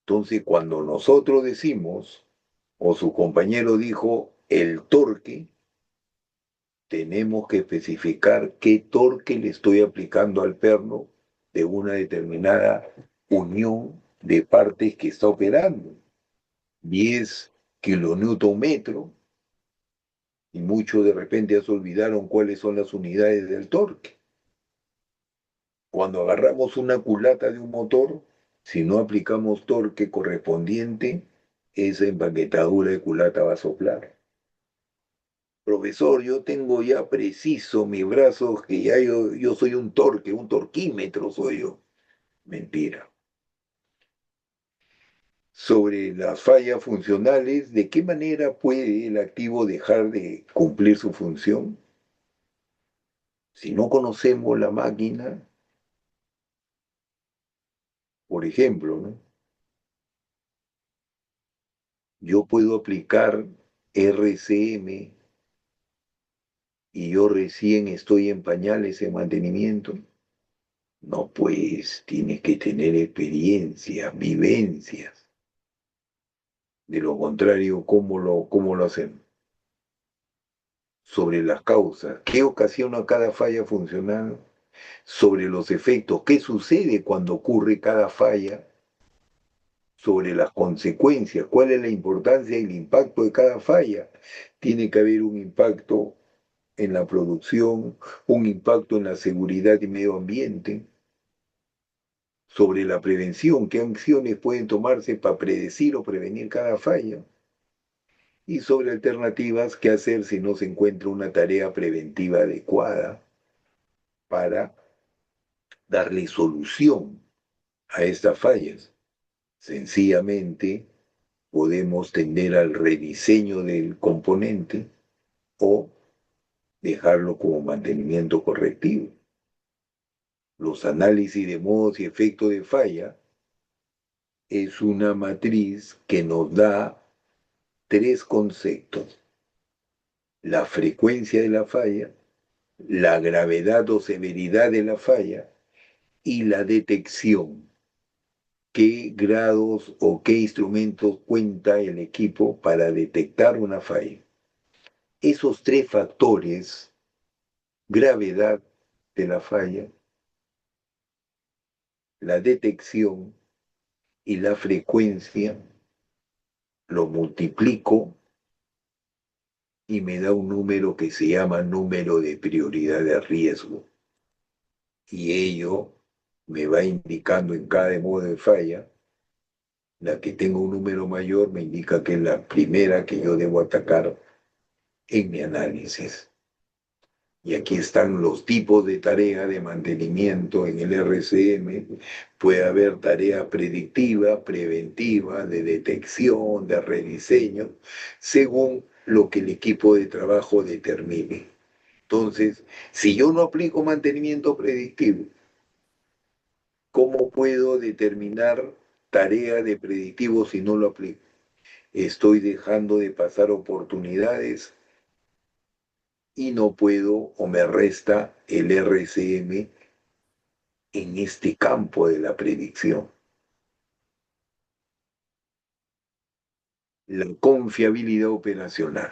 Entonces, cuando nosotros decimos, o su compañero dijo, el torque, tenemos que especificar qué torque le estoy aplicando al perno de una determinada unión de partes que está operando. 10 kilonewton-metro, y muchos de repente ya se olvidaron cuáles son las unidades del torque. Cuando agarramos una culata de un motor, si no aplicamos torque correspondiente, esa empaquetadura de culata va a soplar. Profesor, yo tengo ya preciso mis brazos, que ya yo soy un torque, un torquímetro soy yo. Mentira. Sobre las fallas funcionales, ¿de qué manera puede el activo dejar de cumplir su función? Si no conocemos la máquina, por ejemplo, ¿no? Yo puedo aplicar RCM y yo recién estoy en pañales en mantenimiento. No, pues tienes que tener experiencia, vivencias. De lo contrario, ¿cómo lo hacemos? Sobre las causas, ¿qué ocasiona cada falla funcional? Sobre los efectos, ¿qué sucede cuando ocurre cada falla? Sobre las consecuencias, ¿cuál es la importancia y el impacto de cada falla? Tiene que haber un impacto en la producción, un impacto en la seguridad y medio ambiente. Sobre la prevención, qué acciones pueden tomarse para predecir o prevenir cada falla. Y sobre alternativas, qué hacer si no se encuentra una tarea preventiva adecuada para darle solución a estas fallas. Sencillamente podemos tender al rediseño del componente o dejarlo como mantenimiento correctivo. Los análisis de modos y efectos de falla es una matriz que nos da 3 conceptos: la frecuencia de la falla, la gravedad o severidad de la falla y la detección. ¿Qué grados o qué instrumentos cuenta el equipo para detectar una falla? Esos 3 factores, gravedad de la falla, la detección y la frecuencia, lo multiplico y me da un número que se llama número de prioridad de riesgo. Y ello me va indicando en cada modo de falla. La que tengo un número mayor me indica que es la primera que yo debo atacar en mi análisis. Y aquí están los tipos de tarea de mantenimiento en el RCM. Puede haber tarea predictiva, preventiva, de detección, de rediseño, según lo que el equipo de trabajo determine. Entonces, si yo no aplico mantenimiento predictivo, ¿cómo puedo determinar tarea de predictivo si no lo aplico? Estoy dejando de pasar oportunidades y no puedo o me resta el RCM en este campo de la predicción. La confiabilidad operacional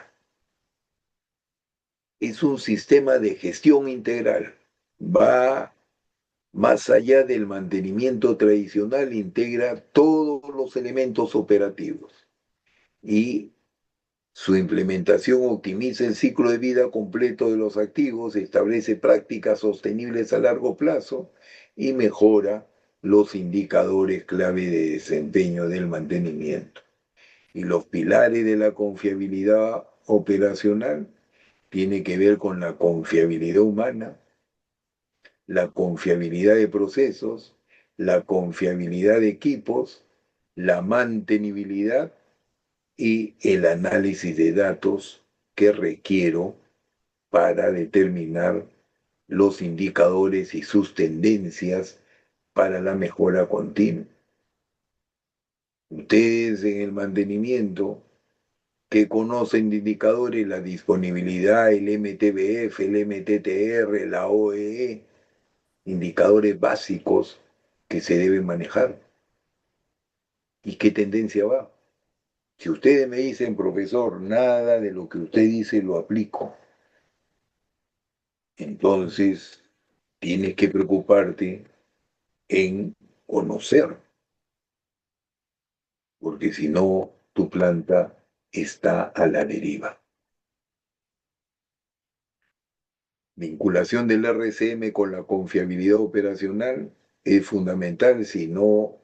es un sistema de gestión integral. Va más allá del mantenimiento tradicional, integra todos los elementos operativos y su implementación optimiza el ciclo de vida completo de los activos, establece prácticas sostenibles a largo plazo y mejora los indicadores clave de desempeño del mantenimiento. Y los pilares de la confiabilidad operacional tienen que ver con la confiabilidad humana, la confiabilidad de procesos, la confiabilidad de equipos, la mantenibilidad y el análisis de datos que requiero para determinar los indicadores y sus tendencias para la mejora continua. Ustedes en el mantenimiento que conocen de indicadores, la disponibilidad, el MTBF, el MTTR, la OEE, indicadores básicos que se deben manejar. ¿Y qué tendencia va? Si ustedes me dicen, profesor, nada de lo que usted dice lo aplico, entonces tienes que preocuparte en conocer, porque si no, tu planta está a la deriva. Vinculación del RCM con la confiabilidad operacional es fundamental, si no,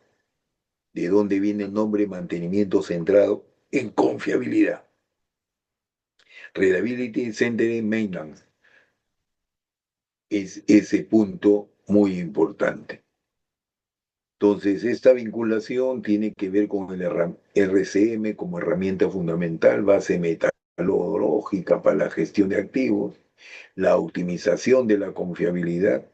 ¿de dónde viene el nombre mantenimiento centrado en confiabilidad? Reliability Centered Maintenance es ese punto muy importante. Entonces, esta vinculación tiene que ver con el RCM como herramienta fundamental, base metodológica para la gestión de activos, la optimización de la confiabilidad.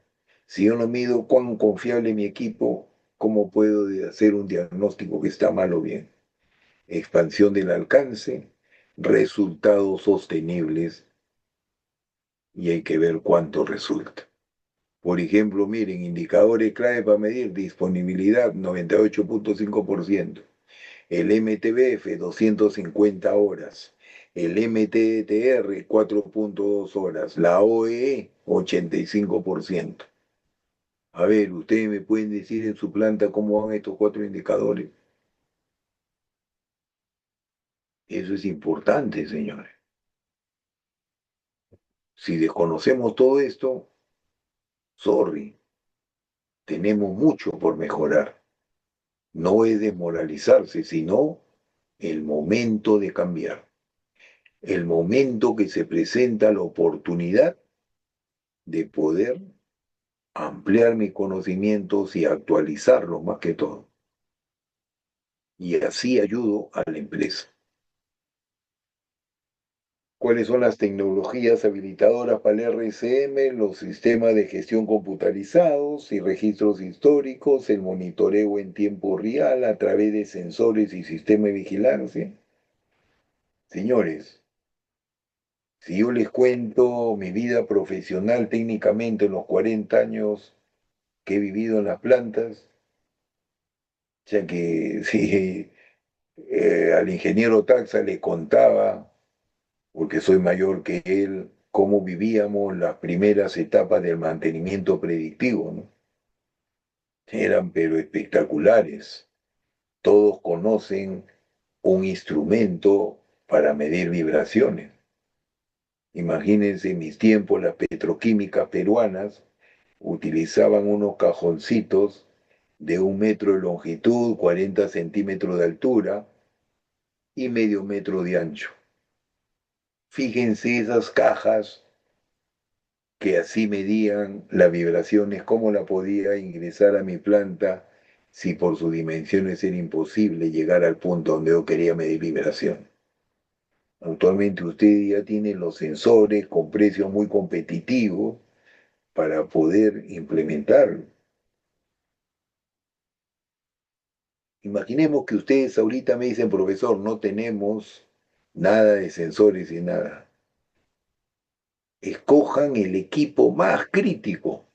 Si yo no mido cuán confiable es mi equipo, ¿cómo puedo hacer un diagnóstico que está mal o bien? Expansión del alcance, resultados sostenibles, y hay que ver cuánto resulta. Por ejemplo, miren, indicadores clave para medir disponibilidad 98.5%, el MTBF 250 horas, el MTTR 4.2 horas, la OEE 85%. A ver, ustedes me pueden decir en su planta cómo van estos cuatro indicadores. Eso es importante, señores. Si desconocemos todo esto, sorry, tenemos mucho por mejorar. No es desmoralizarse, sino el momento de cambiar, el momento que se presenta la oportunidad de poder ampliar mis conocimientos y actualizarlos más que todo. Y así ayudo a la empresa. ¿Cuáles son las tecnologías habilitadoras para el RCM? Los sistemas de gestión computarizados y registros históricos, el monitoreo en tiempo real a través de sensores y sistemas de vigilancia. Señores, si yo les cuento mi vida profesional técnicamente en los 40 años que he vivido en las plantas, ya que si al ingeniero Taxa le contaba, porque soy mayor que él, cómo vivíamos las primeras etapas del mantenimiento predictivo, ¿no? Eran pero espectaculares. Todos conocen un instrumento para medir vibraciones. Imagínense, en mis tiempos las petroquímicas peruanas utilizaban unos cajoncitos de 1 metro de longitud, 40 centímetros de altura y medio metro de ancho. Fíjense esas cajas que así medían las vibraciones, cómo la podía ingresar a mi planta si por sus dimensiones era imposible llegar al punto donde yo quería medir vibración. Actualmente usted ya tiene los sensores con precios muy competitivos para poder implementarlo. Imaginemos que ustedes ahorita me dicen, profesor, no tenemos nada de sensores y nada. Escojan el equipo más crítico.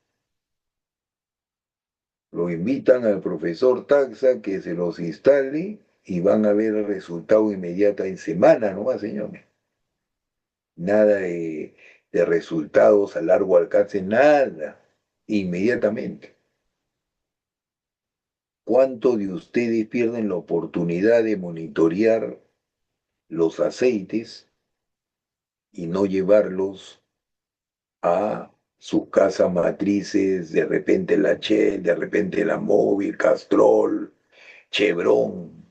Lo invitan al profesor Taxa que se los instale y van a ver el resultado inmediato en semana nomás, señores. Nada de resultados a largo alcance, nada, inmediatamente. ¿Cuántos de ustedes pierden la oportunidad de monitorear los aceites y no llevarlos a sus casas matrices, de repente la Shell, de repente la Móvil, Castrol, Chevron,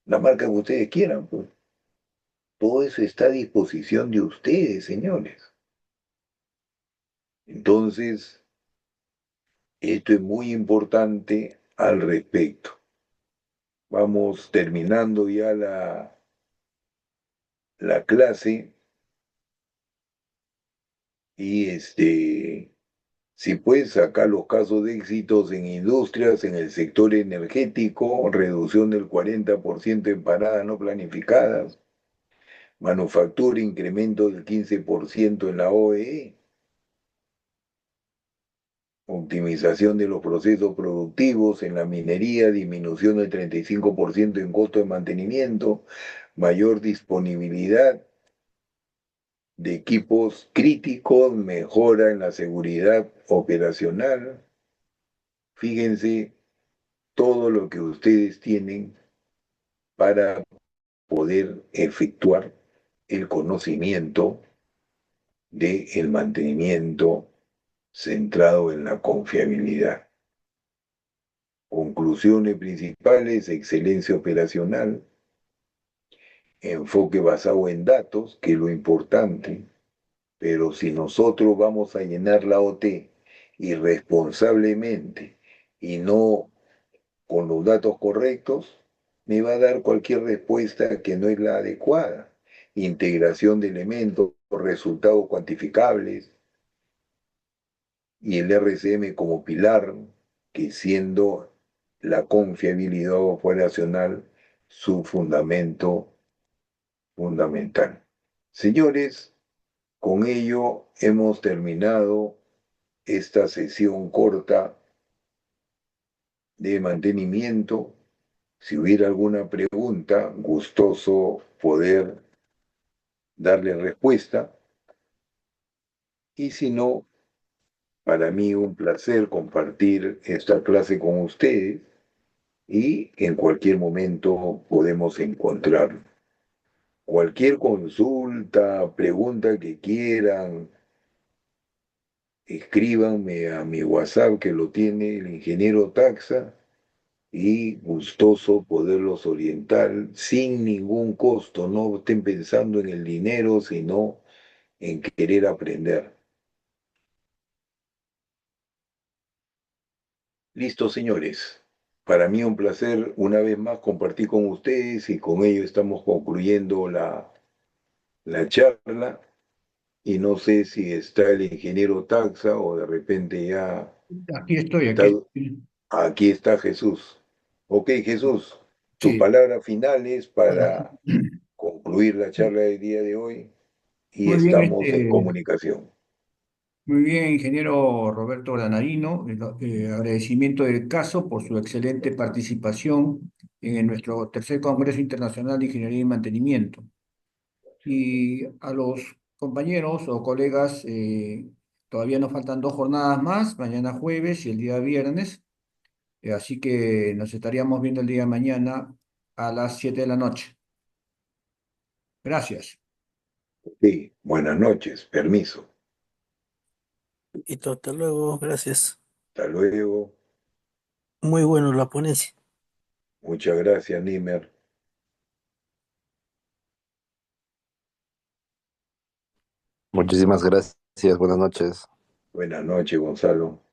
la marca que ustedes quieran, pues? Todo eso está a disposición de ustedes, señores. Entonces, esto es muy importante al respecto. Vamos terminando ya la clase y si puedes sacar los casos de éxitos en industrias, en el sector energético, reducción del 40% en paradas no planificadas, manufactura, incremento del 15% en la OEE, optimización de los procesos productivos en la minería, disminución del 35% en costo de mantenimiento, mayor disponibilidad de equipos críticos, mejora en la seguridad operacional. Fíjense todo lo que ustedes tienen para poder efectuar el conocimiento del mantenimiento centrado en la confiabilidad. Conclusiones principales: excelencia operacional, enfoque basado en datos, que es lo importante, pero si nosotros vamos a llenar la OT irresponsablemente y no con los datos correctos, me va a dar cualquier respuesta que no es la adecuada. Integración de elementos, resultados cuantificables y el RCM como pilar, que siendo la confiabilidad operacional su fundamento fundamental. Señores, con ello hemos terminado esta sesión corta de mantenimiento. Si hubiera alguna pregunta, gustoso poder darle respuesta. Y si no, para mí un placer compartir esta clase con ustedes y en cualquier momento podemos encontrar cualquier consulta, pregunta que quieran, escríbanme a mi WhatsApp que lo tiene el ingeniero Taxa y gustoso poderlos orientar sin ningún costo. No estén pensando en el dinero, sino en querer aprender. Listo, señores. Para mí un placer una vez más compartir con ustedes y con ello estamos concluyendo la charla. Y no sé si está el ingeniero Taxa o de repente ya Aquí estoy, está. aquí estoy. Aquí está Jesús. Ok, Jesús, tus Sí. palabras finales para concluir la charla del día de hoy y Muy bien, estamos en comunicación. muy bien, ingeniero Roberto Granadino. Agradecimiento del caso por su excelente participación en nuestro tercer Congreso Internacional de Ingeniería y Mantenimiento. Y a los compañeros o colegas, todavía nos faltan 2 jornadas más, mañana jueves y el día viernes. Así que nos estaríamos viendo el día de mañana a las 7 de la noche. Gracias. Sí, buenas noches, permiso. Y todo, hasta luego, gracias. Hasta luego. Muy bueno la ponencia. Muchas gracias, Nimer. Muchísimas gracias, buenas noches. Buenas noches, Gonzalo.